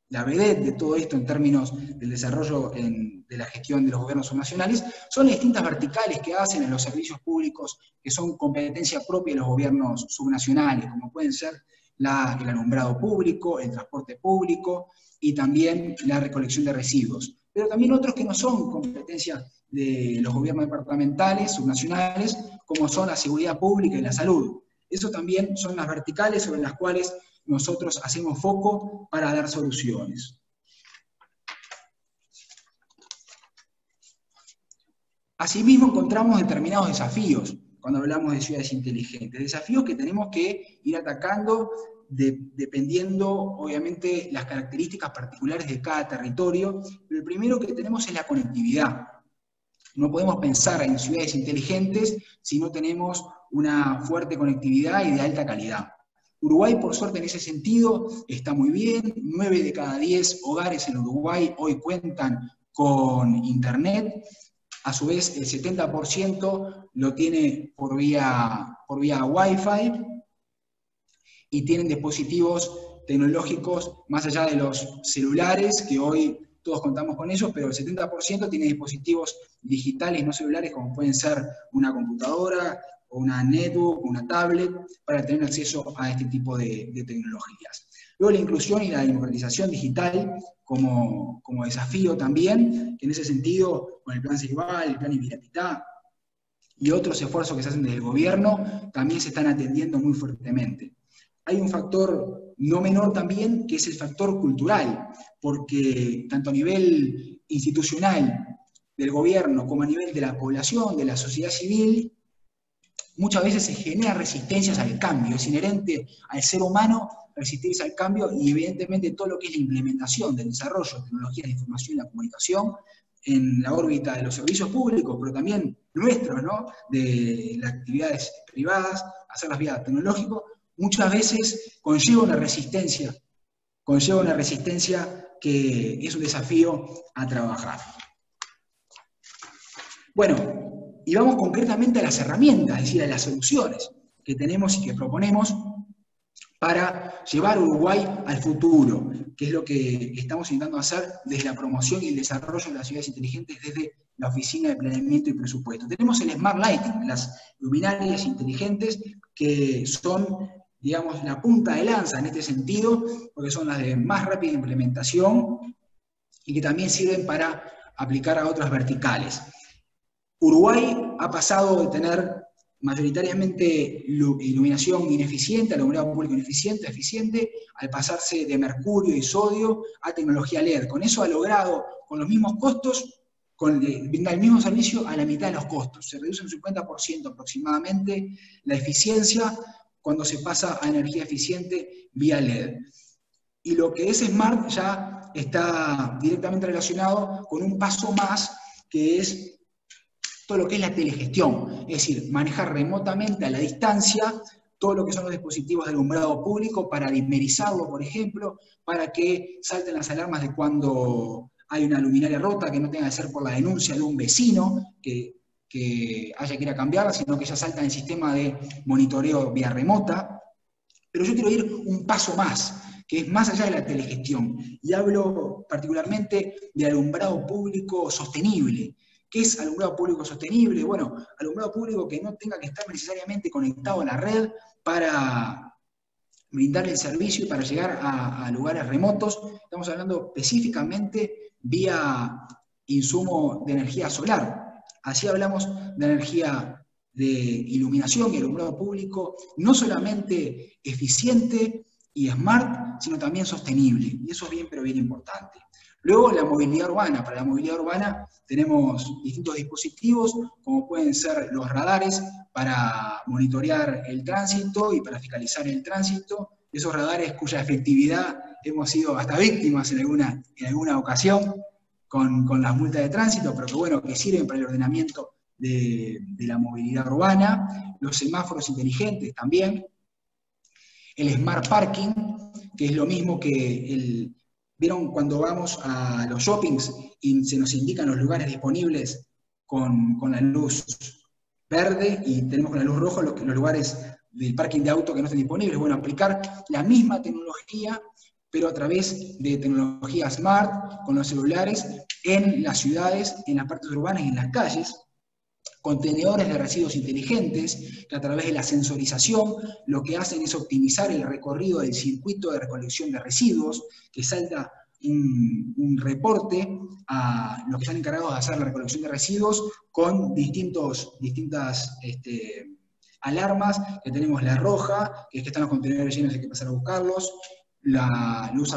la vedette de todo esto en términos del desarrollo de la gestión de los gobiernos subnacionales son las distintas verticales que hacen en los servicios públicos, que son competencia propia de los gobiernos subnacionales, como pueden ser el alumbrado público, el transporte público y también la recolección de residuos. Pero también otros que no son competencia de los gobiernos departamentales, subnacionales, como son la seguridad pública y la salud. Eso también son las verticales sobre las cuales nosotros hacemos foco para dar soluciones. Asimismo, encontramos determinados desafíos cuando hablamos de ciudades inteligentes, desafíos que tenemos que ir atacando dependiendo, obviamente, las características particulares de cada territorio, pero el primero que tenemos es la conectividad. No podemos pensar en ciudades inteligentes si no tenemos una fuerte conectividad y de alta calidad. Uruguay, por suerte, en ese sentido, está muy bien. 9 de cada 10 hogares en Uruguay hoy cuentan con Internet. A su vez, el 70% lo tiene por vía Wi-Fi, y tienen dispositivos tecnológicos más allá de los celulares, que hoy todos contamos con ellos, pero el 70% tiene dispositivos digitales, no celulares, como pueden ser una computadora, o una netbook, una tablet, para tener acceso a este tipo de tecnologías. Luego la inclusión y la democratización digital como desafío también, que en ese sentido, con el Plan Ceibal, el Plan Inviabilità y otros esfuerzos que se hacen desde el gobierno, también se están atendiendo muy fuertemente. Hay un factor no menor también, que es el factor cultural, porque tanto a nivel institucional del gobierno como a nivel de la población, de la sociedad civil, muchas veces se genera resistencias al cambio. Es inherente al ser humano resistirse al cambio, y evidentemente todo lo que es la implementación del desarrollo de tecnologías de información y la comunicación en la órbita de los servicios públicos, pero también nuestros, ¿no?, de las actividades privadas, hacerlas vía tecnológico, muchas veces conlleva una resistencia que es un desafío a trabajar. Bueno, y vamos concretamente a las herramientas, es decir, a las soluciones que tenemos y que proponemos para llevar a Uruguay al futuro, que es lo que estamos intentando hacer desde la promoción y el desarrollo de las ciudades inteligentes desde la Oficina de Planeamiento y Presupuesto. Tenemos el Smart Lighting, las luminarias inteligentes, que son, digamos, la punta de lanza en este sentido, porque son las de más rápida implementación y que también sirven para aplicar a otras verticales. Uruguay ha pasado de tener mayoritariamente iluminación ineficiente, alumbrado público ineficiente, eficiente, al pasarse de mercurio y sodio a tecnología LED. Con eso ha logrado, con los mismos costos, brindar el mismo servicio a la mitad de los costos. Se reduce un 50% aproximadamente la eficiencia cuando se pasa a energía eficiente vía LED. Y lo que es Smart ya está directamente relacionado con un paso más, que es todo lo que es la telegestión, es decir, manejar remotamente a la distancia todo lo que son los dispositivos de alumbrado público para dimerizarlo, por ejemplo, para que salten las alarmas de cuando hay una luminaria rota, que no tenga que ser por la denuncia de un vecino que haya que ir a cambiarla, sino que ya salta en el sistema de monitoreo vía remota. Pero yo quiero ir un paso más, que es más allá de la telegestión, y hablo particularmente de alumbrado público sostenible. ¿Qué es alumbrado público sostenible? Bueno, alumbrado público que no tenga que estar necesariamente conectado a la red para brindar el servicio y para llegar a lugares remotos. Estamos hablando específicamente vía insumo de energía solar. Así hablamos de energía de iluminación y alumbrado público, no solamente eficiente y smart, sino también sostenible. Y eso es bien, pero bien importante. Luego, la movilidad urbana. Para la movilidad urbana tenemos distintos dispositivos, como pueden ser los radares para monitorear el tránsito y para fiscalizar el tránsito. Esos radares cuya efectividad hemos sido hasta víctimas en alguna ocasión con las multas de tránsito, pero que bueno, que sirven para el ordenamiento de la movilidad urbana. Los semáforos inteligentes también. El Smart Parking, que es lo mismo que ¿vieron cuando vamos a los shoppings y se nos indican los lugares disponibles con la luz verde y tenemos con la luz roja los lugares del parking de auto que no estén disponibles? Bueno, aplicar la misma tecnología, pero a través de tecnología smart, con los celulares, en las ciudades, en las partes urbanas y en las calles. Contenedores de residuos inteligentes, que a través de la sensorización lo que hacen es optimizar el recorrido del circuito de recolección de residuos, que salta un reporte a los que están encargados de hacer la recolección de residuos con distintas alarmas, que tenemos la roja, que es que están los contenedores llenos y hay que pasar a buscarlos, la luz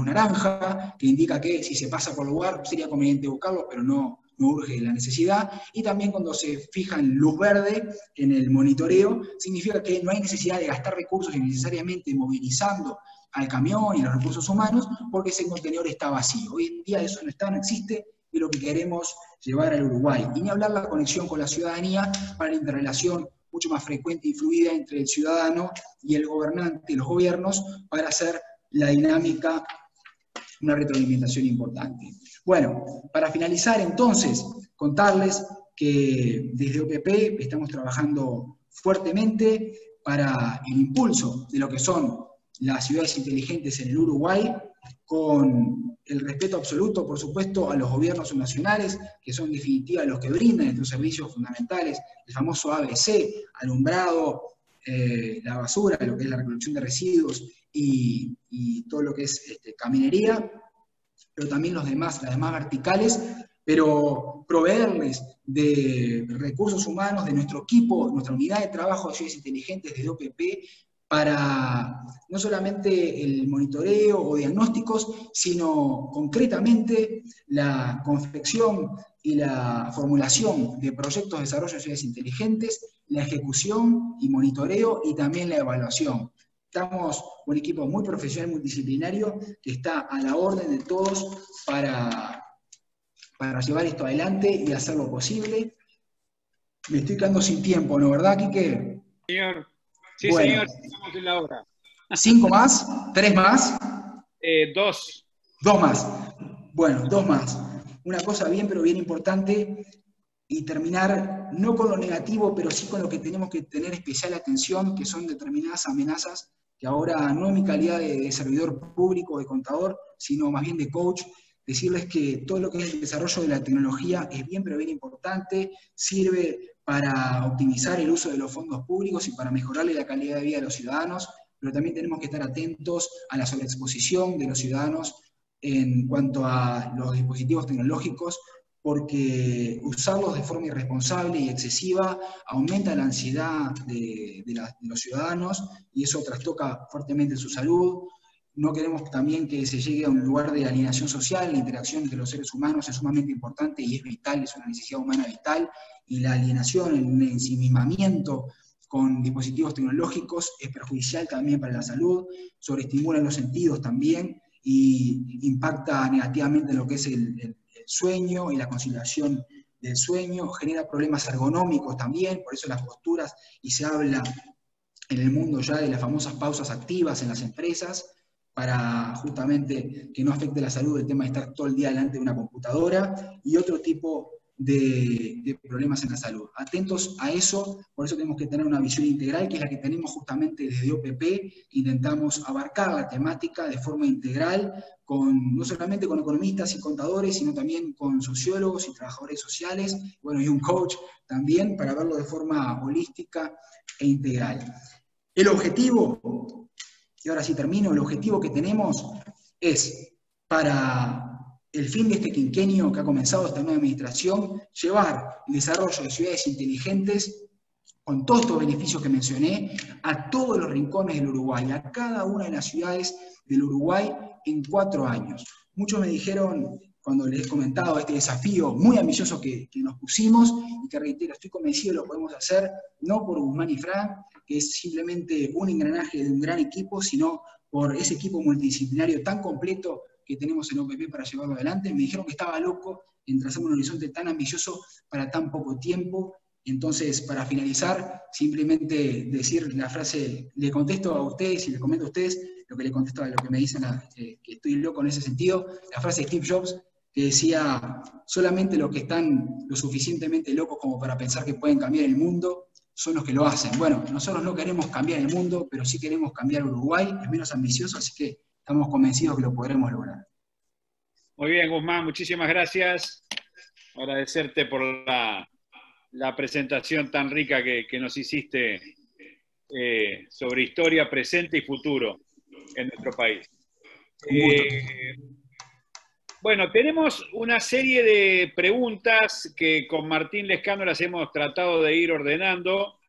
naranja, que indica que si se pasa por el lugar sería conveniente buscarlo, pero no urge la necesidad, y también cuando se fija en luz verde en el monitoreo, significa que no hay necesidad de gastar recursos innecesariamente movilizando al camión y los recursos humanos, porque ese contenedor está vacío. Hoy en día eso no existe, y lo que queremos llevar al Uruguay. Y ni hablar la conexión con la ciudadanía para la interrelación mucho más frecuente y fluida entre el ciudadano y el gobernante y los gobiernos para hacer la dinámica una retroalimentación importante. Bueno, para finalizar entonces, contarles que desde OPP estamos trabajando fuertemente para el impulso de lo que son las ciudades inteligentes en el Uruguay, con el respeto absoluto, por supuesto, a los gobiernos nacionales, que son en definitiva los que brindan estos servicios fundamentales, el famoso ABC, alumbrado, la basura, lo que es la recolección de residuos y todo lo que es caminería, pero también las demás verticales, pero proveerles de recursos humanos, de nuestro equipo, nuestra unidad de trabajo de ciudades inteligentes desde OPP, para no solamente el monitoreo o diagnósticos, sino concretamente la confección y la formulación de proyectos de desarrollo de ciudades inteligentes, la ejecución y monitoreo y también la evaluación. Estamos un equipo muy profesional, multidisciplinario, que está a la orden de todos para llevar esto adelante y hacer lo posible. Me estoy quedando sin tiempo, ¿no, verdad, Quique? Señor. Sí, bueno, señor, estamos en la hora. 5 más, 3 más. 2. 2 más. Bueno, 2 más. Una cosa bien, pero bien importante, y terminar no con lo negativo, pero sí con lo que tenemos que tener especial atención, que son determinadas amenazas, que ahora no en mi calidad de servidor público, de contador, sino más bien de coach, decirles que todo lo que es el desarrollo de la tecnología es bien, pero bien importante, sirve para optimizar el uso de los fondos públicos y para mejorarle la calidad de vida de los ciudadanos, pero también tenemos que estar atentos a la sobreexposición de los ciudadanos en cuanto a los dispositivos tecnológicos, porque usarlos de forma irresponsable y excesiva aumenta la ansiedad de los ciudadanos y eso trastoca fuertemente su salud. No queremos también que se llegue a un lugar de alienación social. La interacción entre los seres humanos es sumamente importante y es vital, es una necesidad humana vital, y la alienación, el ensimismamiento con dispositivos tecnológicos es perjudicial también para la salud, sobreestimula los sentidos también y impacta negativamente en lo que es el sueño y la conciliación del sueño, genera problemas ergonómicos también, por eso las posturas, y se habla en el mundo ya de las famosas pausas activas en las empresas, para justamente que no afecte la salud el tema de estar todo el día delante de una computadora, y otro tipo de problemas en la salud. Atentos a eso, por eso tenemos que tener una visión integral, que es la que tenemos justamente desde OPP, intentamos abarcar la temática de forma integral, no solamente con economistas y contadores, sino también con sociólogos y trabajadores sociales, bueno, y un coach también, para verlo de forma holística e integral. El objetivo, y ahora sí termino, el objetivo que tenemos es, para el fin de este quinquenio que ha comenzado esta nueva administración, llevar el desarrollo de ciudades inteligentes, con todos estos beneficios que mencioné, a todos los rincones del Uruguay, a cada una de las ciudades del Uruguay en 4 años. Muchos me dijeron, cuando les he comentado este desafío muy ambicioso que nos pusimos, y que reitero, estoy convencido lo podemos hacer, no por Guzmán y Fran, que es simplemente un engranaje de un gran equipo, sino por ese equipo multidisciplinario tan completo que tenemos en OPP para llevarlo adelante. Me dijeron que estaba loco en trazar un horizonte tan ambicioso para tan poco tiempo. Entonces, para finalizar, simplemente decir la frase, le contesto a ustedes y le comento a ustedes lo que le contesto a lo que me dicen, que estoy loco en ese sentido, la frase de Steve Jobs, que decía, solamente los que están lo suficientemente locos como para pensar que pueden cambiar el mundo son los que lo hacen. Bueno, nosotros no queremos cambiar el mundo, pero sí queremos cambiar Uruguay, es menos ambicioso, así que estamos convencidos que lo podremos lograr. Muy bien, Guzmán, muchísimas gracias. Agradecerte por la presentación tan rica que nos hiciste sobre historia, presente y futuro en nuestro país. Bueno, tenemos una serie de preguntas que con Martín Lescano las hemos tratado de ir ordenando.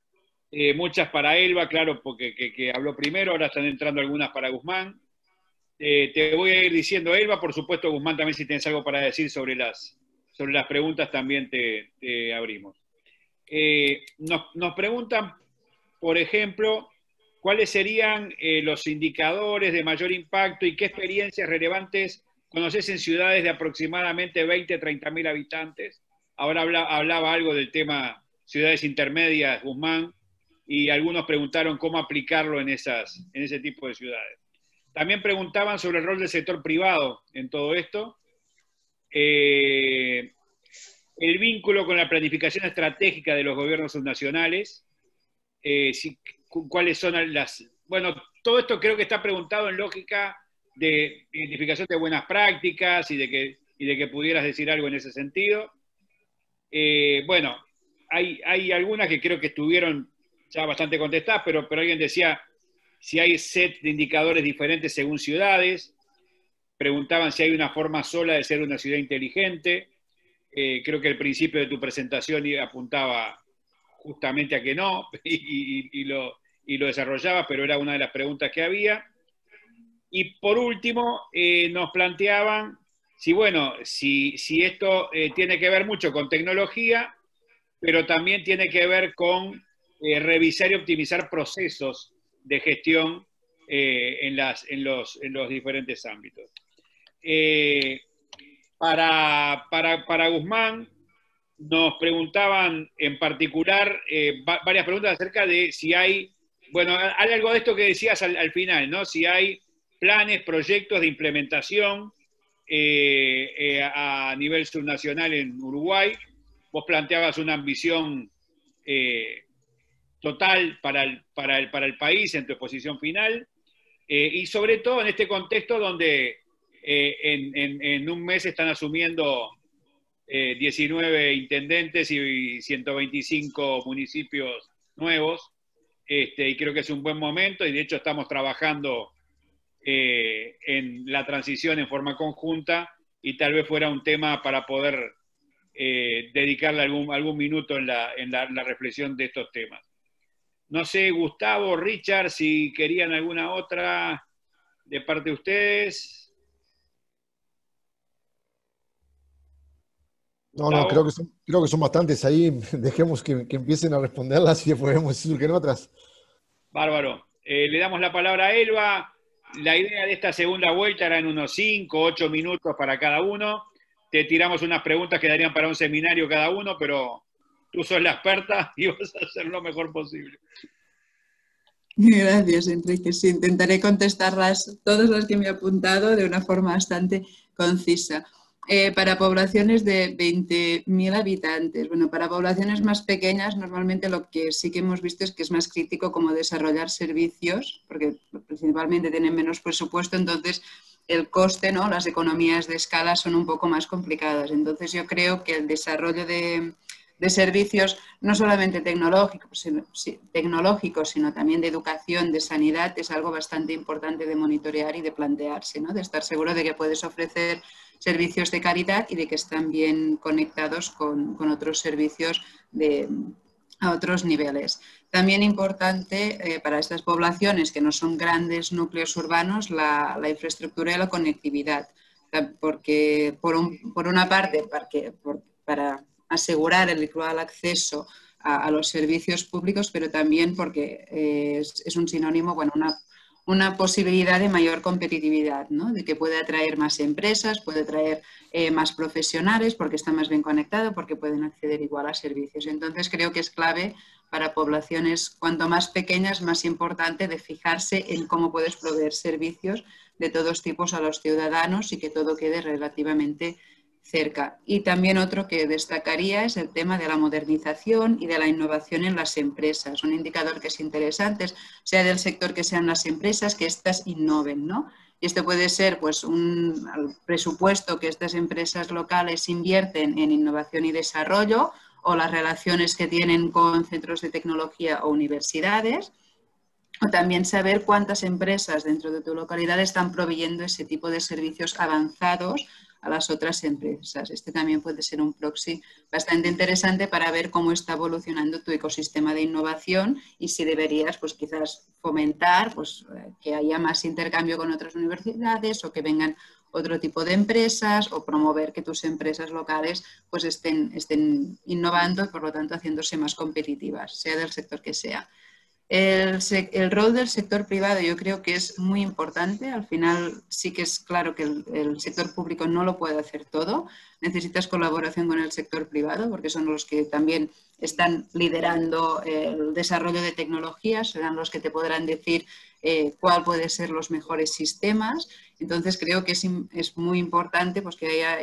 Muchas para Elba, claro, porque que habló primero, ahora están entrando algunas para Guzmán. Te voy a ir diciendo, Elba, por supuesto, Guzmán, también si tienes algo para decir sobre las preguntas, también te abrimos. Nos preguntan, por ejemplo, cuáles serían los indicadores de mayor impacto y qué experiencias relevantes conoces en ciudades de aproximadamente 20, 30.000 habitantes. Ahora hablaba algo del tema ciudades intermedias, Guzmán, y algunos preguntaron cómo aplicarlo en ese tipo de ciudades. También preguntaban sobre el rol del sector privado en todo esto. El vínculo con la planificación estratégica de los gobiernos subnacionales. ¿Cuáles son las...? Bueno, todo esto creo que está preguntado en lógica de identificación de buenas prácticas y de que pudieras decir algo en ese sentido. Bueno, hay algunas que creo que estuvieron ya bastante contestadas, pero alguien decía si hay set de indicadores diferentes según ciudades. Preguntaban si hay una forma sola de ser una ciudad inteligente. Creo que el principio de tu presentación apuntaba justamente a que no, y lo desarrollaba, pero era una de las preguntas que había. Y por último, nos planteaban si esto tiene que ver mucho con tecnología, pero también tiene que ver con revisar y optimizar procesos de gestión en los diferentes ámbitos. Para Guzmán, nos preguntaban en particular varias preguntas acerca de si hay, bueno, hay algo de esto que decías al final, ¿no? Si hay planes, proyectos de implementación a nivel subnacional en Uruguay. Vos planteabas una ambición total para el país en tu exposición final, y sobre todo en este contexto donde en un mes están asumiendo 19 intendentes y 125 municipios nuevos, y creo que es un buen momento, y de hecho estamos trabajando en la transición en forma conjunta, y tal vez fuera un tema para poder dedicarle algún minuto en la reflexión de estos temas. No sé, Gustavo, Richard, si querían alguna otra de parte de ustedes. No, creo que son bastantes ahí. Dejemos que empiecen a responderlas y después vemos si surgen otras. Bárbaro. Le damos la palabra a Elba. La idea de esta segunda vuelta era en unos 5, 8 minutos para cada uno. Te tiramos unas preguntas que darían para un seminario cada uno, pero tú sos la experta y vas a hacer lo mejor posible. Gracias, Enrique. Sí, intentaré contestarlas, todas las que me he apuntado, de una forma bastante concisa. Para poblaciones de 20.000 habitantes, bueno, para poblaciones más pequeñas, normalmente lo que sí que hemos visto es que es más crítico como desarrollar servicios, porque principalmente tienen menos presupuesto, entonces el coste, ¿no? Las economías de escala son un poco más complicadas. Entonces yo creo que el desarrollo de servicios no solamente tecnológicos, sino también de educación, de sanidad, es algo bastante importante de monitorear y de plantearse, ¿no? De estar seguro de que puedes ofrecer servicios de calidad y de que están bien conectados con otros servicios a otros niveles. También importante para estas poblaciones que no son grandes núcleos urbanos, la infraestructura y la conectividad, porque por una parte, para asegurar el igual acceso a los servicios públicos, pero también porque es un sinónimo, bueno, una posibilidad de mayor competitividad, ¿no? De que puede atraer más empresas, puede atraer más profesionales porque está más bien conectado, porque pueden acceder igual a servicios. Entonces creo que es clave para poblaciones cuanto más pequeñas, más importante de fijarse en cómo puedes proveer servicios de todos tipos a los ciudadanos y que todo quede relativamente cerca. Y también otro que destacaría es el tema de la modernización y de la innovación en las empresas. Un indicador que es interesante, sea del sector que sean las empresas, que éstas innoven, ¿no? Y esto puede ser pues, un presupuesto que estas empresas locales invierten en innovación y desarrollo o las relaciones que tienen con centros de tecnología o universidades. O también saber cuántas empresas dentro de tu localidad están proveyendo ese tipo de servicios avanzados a las otras empresas. Este también puede ser un proxy bastante interesante para ver cómo está evolucionando tu ecosistema de innovación y si deberías, pues quizás fomentar pues, que haya más intercambio con otras universidades o que vengan otro tipo de empresas o promover que tus empresas locales pues estén innovando y por lo tanto haciéndose más competitivas, sea del sector que sea. El rol del sector privado yo creo que es muy importante. Al final sí que es claro que el sector público no lo puede hacer todo. Necesitas colaboración con el sector privado porque son los que también están liderando el desarrollo de tecnologías, serán los que te podrán decir cuál pueden ser los mejores sistemas. Entonces creo que es muy importante pues, que haya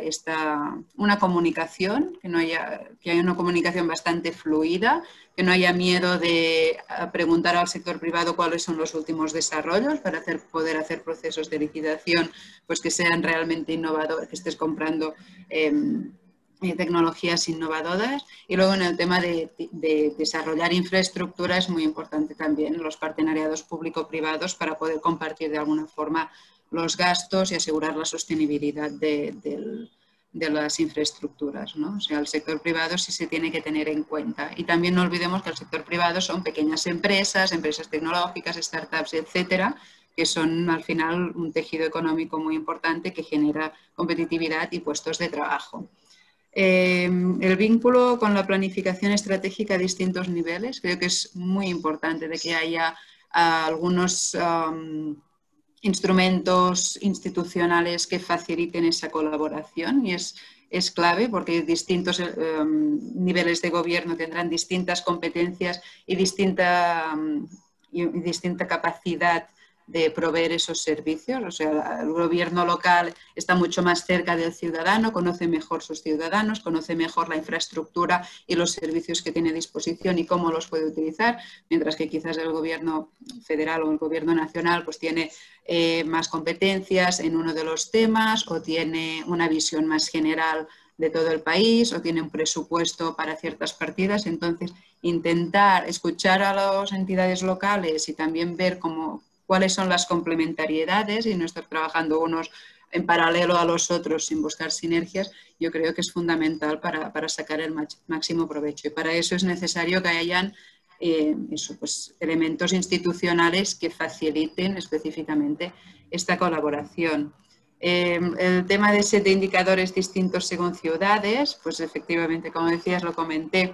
una comunicación, que haya una comunicación bastante fluida, que no haya miedo de preguntar al sector privado cuáles son los últimos desarrollos para poder hacer procesos de licitación pues, que sean realmente innovadores, que estés comprando tecnologías innovadoras. Y luego en el tema de desarrollar infraestructura es muy importante también los partenariados público-privados para poder compartir de alguna forma los gastos y asegurar la sostenibilidad de las infraestructuras, ¿no? O sea, el sector privado sí se tiene que tener en cuenta. Y también no olvidemos que el sector privado son pequeñas empresas, empresas tecnológicas, startups, etcétera, que son al final un tejido económico muy importante que genera competitividad y puestos de trabajo. El vínculo con la planificación estratégica a distintos niveles, creo que es muy importante de que haya algunos instrumentos institucionales que faciliten esa colaboración y es clave porque distintos niveles de gobierno tendrán distintas competencias y distinta capacidad de proveer esos servicios. O sea, el gobierno local está mucho más cerca del ciudadano, conoce mejor sus ciudadanos, conoce mejor la infraestructura y los servicios que tiene a disposición y cómo los puede utilizar, mientras que quizás el gobierno federal o el gobierno nacional pues tiene más competencias en uno de los temas o tiene una visión más general de todo el país o tiene un presupuesto para ciertas partidas. Entonces, intentar escuchar a las entidades locales y también ver cuáles son las complementariedades y no estar trabajando unos en paralelo a los otros sin buscar sinergias, yo creo que es fundamental para sacar el máximo provecho. Y para eso es necesario que hayan pues, elementos institucionales que faciliten específicamente esta colaboración. El tema de 7 indicadores distintos según ciudades, pues efectivamente, como decías, lo comenté.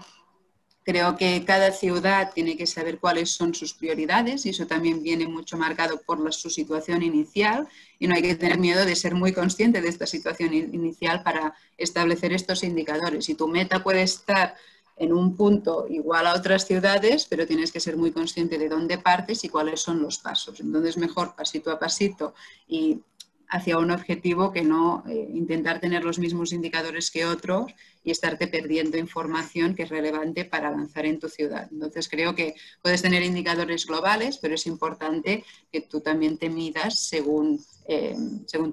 Creo que cada ciudad tiene que saber cuáles son sus prioridades y eso también viene mucho marcado por su situación inicial y no hay que tener miedo de ser muy consciente de esta situación inicial para establecer estos indicadores. Y tu meta puede estar en un punto igual a otras ciudades, pero tienes que ser muy consciente de dónde partes y cuáles son los pasos. Entonces, mejor pasito a pasito y hacia un objetivo que no intentar tener los mismos indicadores que otros y estarte perdiendo información que es relevante para avanzar en tu ciudad. Entonces creo que puedes tener indicadores globales, pero es importante que tú también te midas según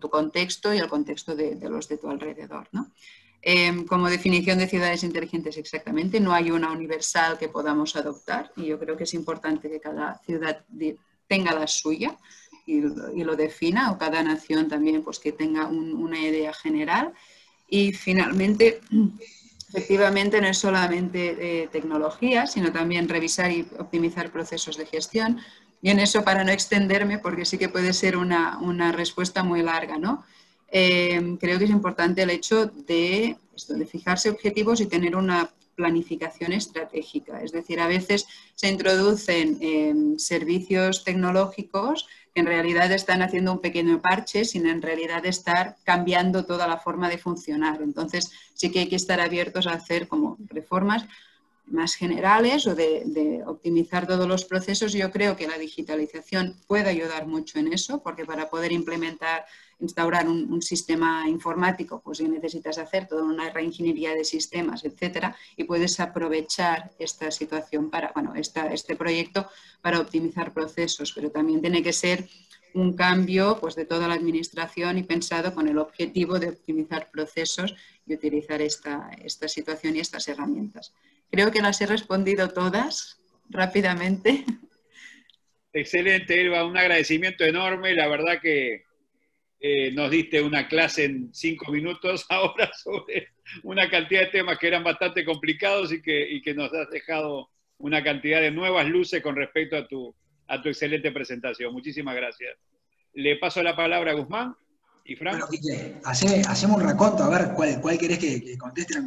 tu contexto y el contexto de los de tu alrededor, ¿no? Como definición de ciudades inteligentes exactamente, no hay una universal que podamos adoptar y yo creo que es importante que cada ciudad tenga la suya y lo defina, o cada nación también pues que tenga una idea general. Y finalmente, efectivamente, no es solamente tecnología, sino también revisar y optimizar procesos de gestión. Y en eso, para no extenderme, porque sí que puede ser una respuesta muy larga, ¿no? Creo que es importante el hecho de fijarse objetivos y tener una planificación estratégica. Es decir, a veces se introducen servicios tecnológicos que en realidad están haciendo un pequeño parche sin en realidad estar cambiando toda la forma de funcionar. Entonces sí que hay que estar abiertos a hacer como reformas más generales o de optimizar todos los procesos. Yo creo que la digitalización puede ayudar mucho en eso, porque para poder instaurar un sistema informático, pues ya necesitas hacer toda una reingeniería de sistemas, etcétera, y puedes aprovechar esta situación este proyecto para optimizar procesos, pero también tiene que ser un cambio pues, de toda la administración y pensado con el objetivo de optimizar procesos y utilizar esta situación y estas herramientas. Creo que las he respondido todas rápidamente. Excelente, Elba, un agradecimiento enorme. La verdad que nos diste una clase en 5 minutos ahora sobre una cantidad de temas que eran bastante complicados y que nos has dejado una cantidad de nuevas luces con respecto a tu excelente presentación. Muchísimas gracias. Le paso la palabra a Guzmán y Frank. Bueno, Quique, hacemos un raconto, a ver cuál querés que contesten.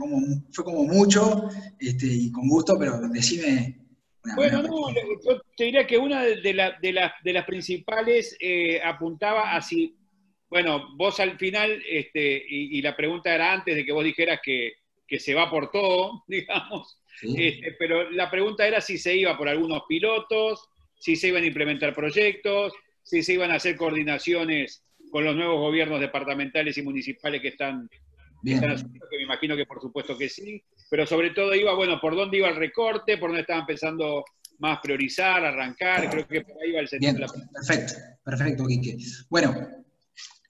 Fue como mucho, y con gusto, pero decime. Bueno, yo te diría que una de las principales apuntaba a si, bueno, vos al final, y la pregunta era antes de que vos dijeras que se va por todo, digamos, sí. Pero la pregunta era si se iba por algunos pilotos, si se iban a implementar proyectos, si se iban a hacer coordinaciones con los nuevos gobiernos departamentales y municipales que están haciendo, que me imagino que por supuesto que sí, pero sobre todo iba, bueno, por dónde iba el recorte, por dónde estaban empezando más priorizar, arrancar, creo que por ahí iba el sentido de la pregunta. Perfecto, Quique. Bueno,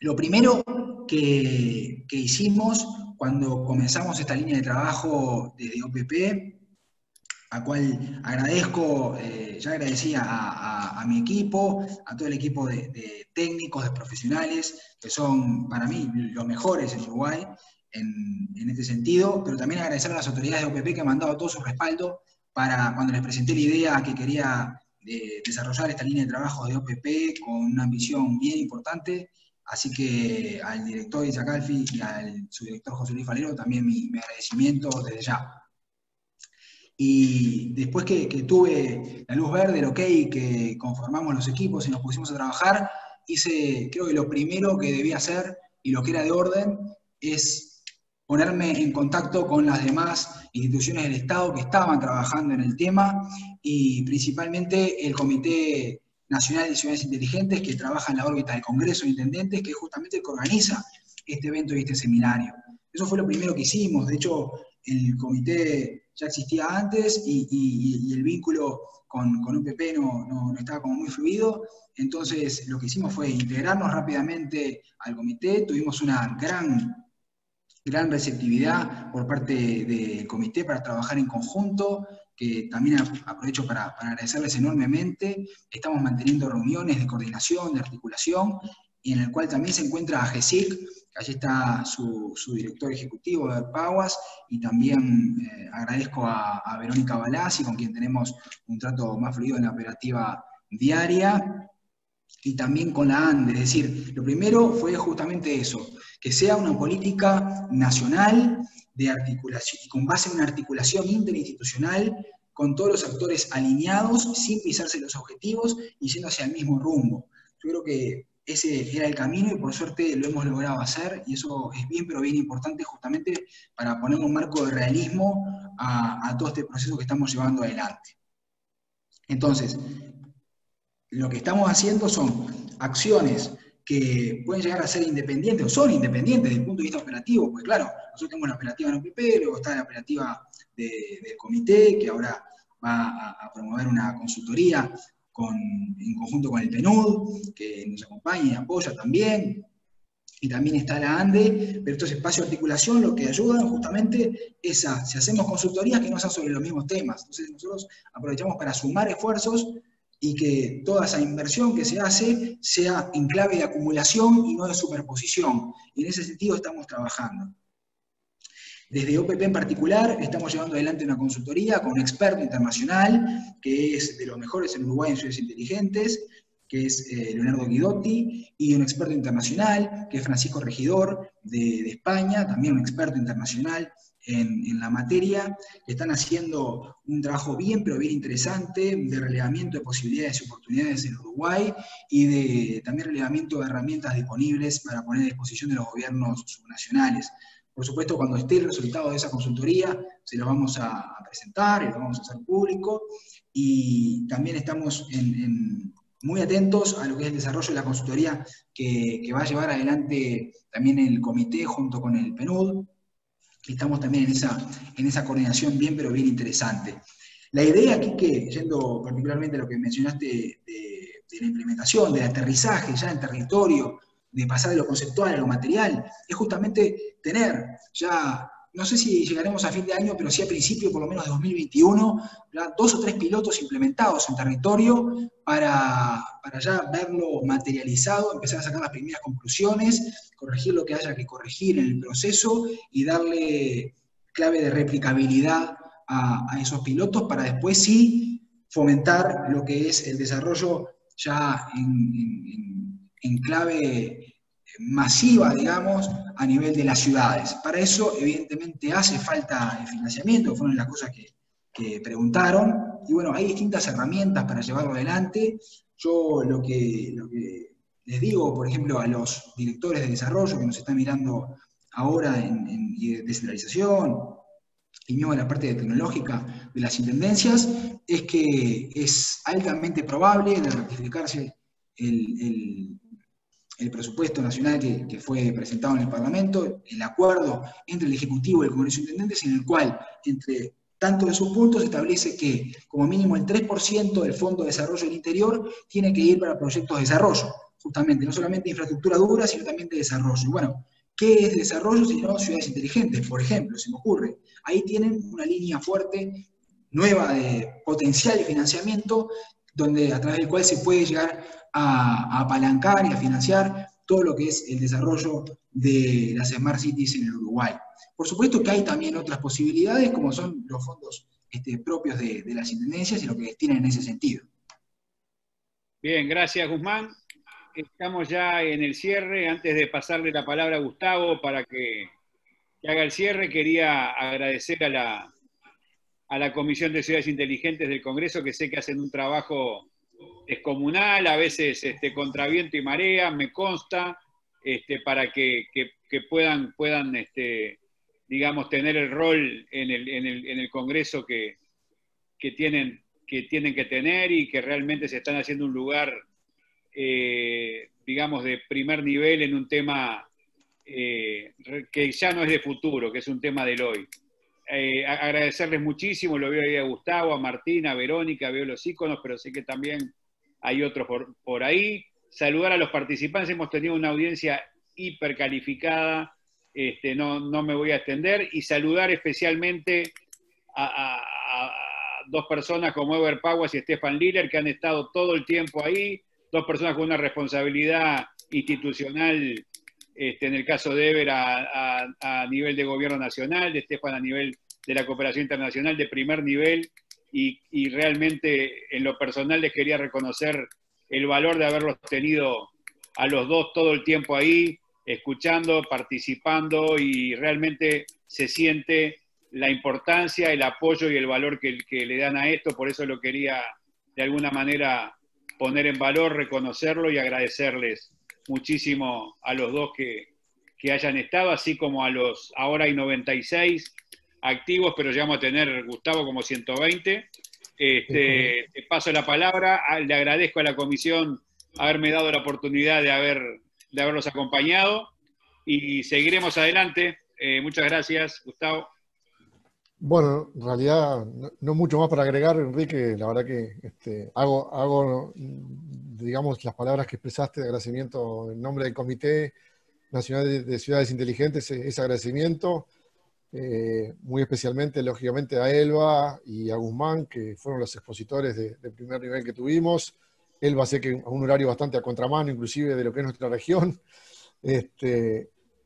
lo primero que hicimos cuando comenzamos esta línea de trabajo desde OPP, a cual agradezco, ya agradecía a mi equipo, a todo el equipo de técnicos, de profesionales, que son para mí los mejores en Uruguay en este sentido, pero también agradecer a las autoridades de OPP que han mandado todo su respaldo para cuando les presenté la idea que quería desarrollar esta línea de trabajo de OPP con una ambición bien importante. Así que al director Isaac Alfi y al subdirector José Luis Falero también mi agradecimiento desde ya. Y después que tuve la luz verde, el ok, que conformamos los equipos y nos pusimos a trabajar, creo que lo primero que debía hacer, y lo que era de orden, es ponerme en contacto con las demás instituciones del Estado que estaban trabajando en el tema, y principalmente el Comité Nacional de Ciudades Inteligentes, que trabaja en la órbita del Congreso de Intendentes, que es justamente el que organiza este evento y este seminario. Eso fue lo primero que hicimos. De hecho, el comité ya existía antes y el vínculo con UPP no estaba como muy fluido. Entonces, lo que hicimos fue integrarnos rápidamente al comité. Tuvimos una gran receptividad por parte del comité para trabajar en conjunto, que también aprovecho para agradecerles enormemente. Estamos manteniendo reuniones de coordinación, de articulación, y en el cual también se encuentra a GESIC, que allí está su director ejecutivo, Ever Paguas, y también agradezco a Verónica Balazzi, con quien tenemos un trato más fluido en la operativa diaria, y también con la ANDE. Es decir, lo primero fue justamente eso, que sea una política nacional de articulación, y con base en una articulación interinstitucional, con todos los actores alineados, sin pisarse los objetivos y yendo hacia el mismo rumbo. Yo creo que ese era el camino y por suerte lo hemos logrado hacer, y eso es bien, pero bien importante justamente para poner un marco de realismo a todo este proceso que estamos llevando adelante. Entonces, lo que estamos haciendo son acciones que pueden llegar a ser independientes, o son independientes desde el punto de vista operativo, pues claro, nosotros tenemos la operativa en OPP, luego está la operativa del comité, que ahora va a promover una consultoría en conjunto con el PNUD, que nos acompaña y apoya también, y también está la ANDE, pero estos espacios de articulación lo que ayudan justamente es si hacemos consultorías que no sean sobre los mismos temas. Entonces nosotros aprovechamos para sumar esfuerzos y que toda esa inversión que se hace sea en clave de acumulación y no de superposición. Y en ese sentido estamos trabajando. Desde OPP en particular estamos llevando adelante una consultoría con un experto internacional que es de los mejores en Uruguay en ciudades inteligentes, que es Leonardo Guidotti, y un experto internacional que es Francisco Regidor de España, también un experto internacional en la materia, que están haciendo un trabajo bien, pero bien interesante de relevamiento de posibilidades y oportunidades en Uruguay y también relevamiento de herramientas disponibles para poner a disposición de los gobiernos subnacionales. Por supuesto, cuando esté el resultado de esa consultoría, se lo vamos a presentar y lo vamos a hacer público, y también estamos muy atentos a lo que es el desarrollo de la consultoría que va a llevar adelante también el comité junto con el PNUD. Estamos también en esa coordinación bien, pero bien interesante. La idea aquí, que yendo particularmente a lo que mencionaste de la implementación, del aterrizaje ya en territorio, de pasar de lo conceptual a lo material, es justamente tener ya, no sé si llegaremos a fin de año, pero sí a principio por lo menos de 2021, ya 2 o 3 pilotos implementados en territorio para ya verlo materializado, empezar a sacar las primeras conclusiones, corregir lo que haya que corregir en el proceso y darle clave de replicabilidad a esos pilotos para después sí fomentar lo que es el desarrollo ya en clave masiva, digamos, a nivel de las ciudades. Para eso, evidentemente, hace falta el financiamiento, que fueron las cosas que preguntaron, y bueno, hay distintas herramientas para llevarlo adelante. Yo lo que les digo, por ejemplo, a los directores de desarrollo que nos están mirando ahora en descentralización, y mismo en la parte tecnológica de las intendencias, es que es altamente probable de ratificarse el presupuesto nacional que fue presentado en el Parlamento, el acuerdo entre el Ejecutivo y el Congreso de Intendentes, en el cual, entre tanto de sus puntos, establece que como mínimo el 3% del Fondo de Desarrollo del Interior tiene que ir para proyectos de desarrollo, justamente, no solamente de infraestructura dura, sino también de desarrollo. Y bueno, ¿qué es desarrollo si no ciudades inteligentes? Por ejemplo, se me ocurre. Ahí tienen una línea fuerte, nueva de potencial de financiamiento, a través del cual se puede llegar a apalancar y a financiar todo lo que es el desarrollo de las Smart Cities en el Uruguay. Por supuesto que hay también otras posibilidades, como son los fondos propios de las intendencias y lo que destinan en ese sentido. Bien, gracias, Guzmán. Estamos ya en el cierre. Antes de pasarle la palabra a Gustavo para que haga el cierre, quería agradecer a la Comisión de Ciudades Inteligentes del Congreso, que sé que hacen un trabajo descomunal, a veces contra viento y marea, me consta, para que puedan digamos, tener el rol en el Congreso que tienen que tener, y que realmente se están haciendo un lugar, digamos, de primer nivel en un tema que ya no es de futuro, que es un tema del hoy. Agradecerles muchísimo, lo veo ahí a Gustavo, a Martín, a Verónica, veo los íconos, pero sé que también hay otros por ahí. Saludar a los participantes, hemos tenido una audiencia hipercalificada, no me voy a extender, y saludar especialmente a dos personas como Ever Paguas y Stefan Liller, que han estado todo el tiempo ahí, dos personas con una responsabilidad institucional, en el caso de Eber a nivel de gobierno nacional, de Estefan a nivel de la cooperación internacional de primer nivel, y realmente en lo personal les quería reconocer el valor de haberlos tenido a los dos todo el tiempo ahí, escuchando, participando, y realmente se siente la importancia, el apoyo y el valor que le dan a esto. Por eso lo quería de alguna manera poner en valor, reconocerlo y agradecerles muchísimo a los dos que hayan estado, así como a los, ahora hay 96 activos, pero llegamos a tener, Gustavo, como 120. Te paso la palabra, le agradezco a la comisión haberme dado la oportunidad de haberlos acompañado, y seguiremos adelante. Muchas gracias, Gustavo. Bueno, en realidad no mucho más para agregar, Enrique. La verdad que hago, digamos, las palabras que expresaste de agradecimiento en nombre del Comité Nacional de Ciudades Inteligentes, ese agradecimiento, muy especialmente, lógicamente, a Elba y a Guzmán, que fueron los expositores de primer nivel que tuvimos. Elba sé que a un horario bastante a contramano, inclusive, de lo que es nuestra región.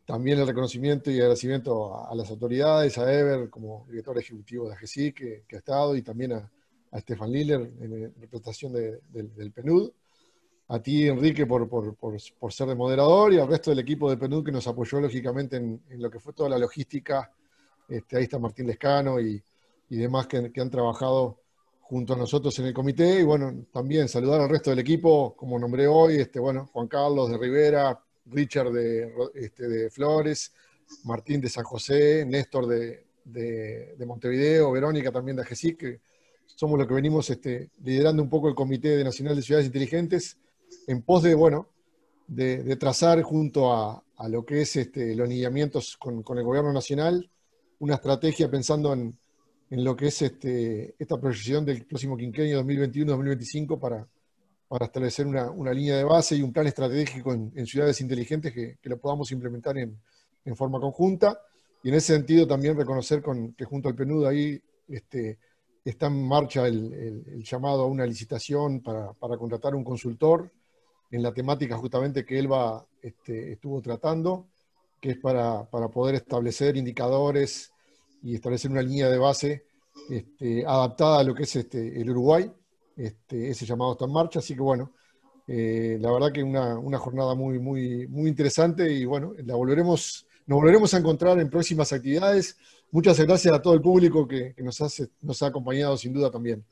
También el reconocimiento y agradecimiento a las autoridades, a Eber como director ejecutivo de AGESIC, que ha estado, y también a Stefan Liller en representación del PNUD. A ti, Enrique, por ser de moderador, y al resto del equipo de PNUD que nos apoyó lógicamente en lo que fue toda la logística. Ahí está Martín Lescano y demás que han trabajado junto a nosotros en el comité. Y bueno, también saludar al resto del equipo, como nombré hoy, Juan Carlos de Rivera, Richard de Flores, Martín de San José, Néstor de Montevideo, Verónica también de AGESIC, que somos los que venimos liderando un poco el Comité Nacional de Ciudades Inteligentes, en pos de trazar junto a lo que es los lineamientos con el gobierno nacional, una estrategia pensando en lo que es esta proyección del próximo quinquenio 2021-2025 para establecer una línea de base y un plan estratégico en ciudades inteligentes que lo podamos implementar en forma conjunta. Y en ese sentido también reconocer que junto al PNUD ahí está en marcha el llamado a una licitación para contratar un consultor en la temática justamente que Elba estuvo tratando, que es para poder establecer indicadores y establecer una línea de base adaptada a lo que es el Uruguay. Ese llamado está en marcha, así que bueno, la verdad que una jornada muy, muy, muy interesante, y bueno, nos volveremos a encontrar en próximas actividades. Muchas gracias a todo el público que nos ha acompañado sin duda también.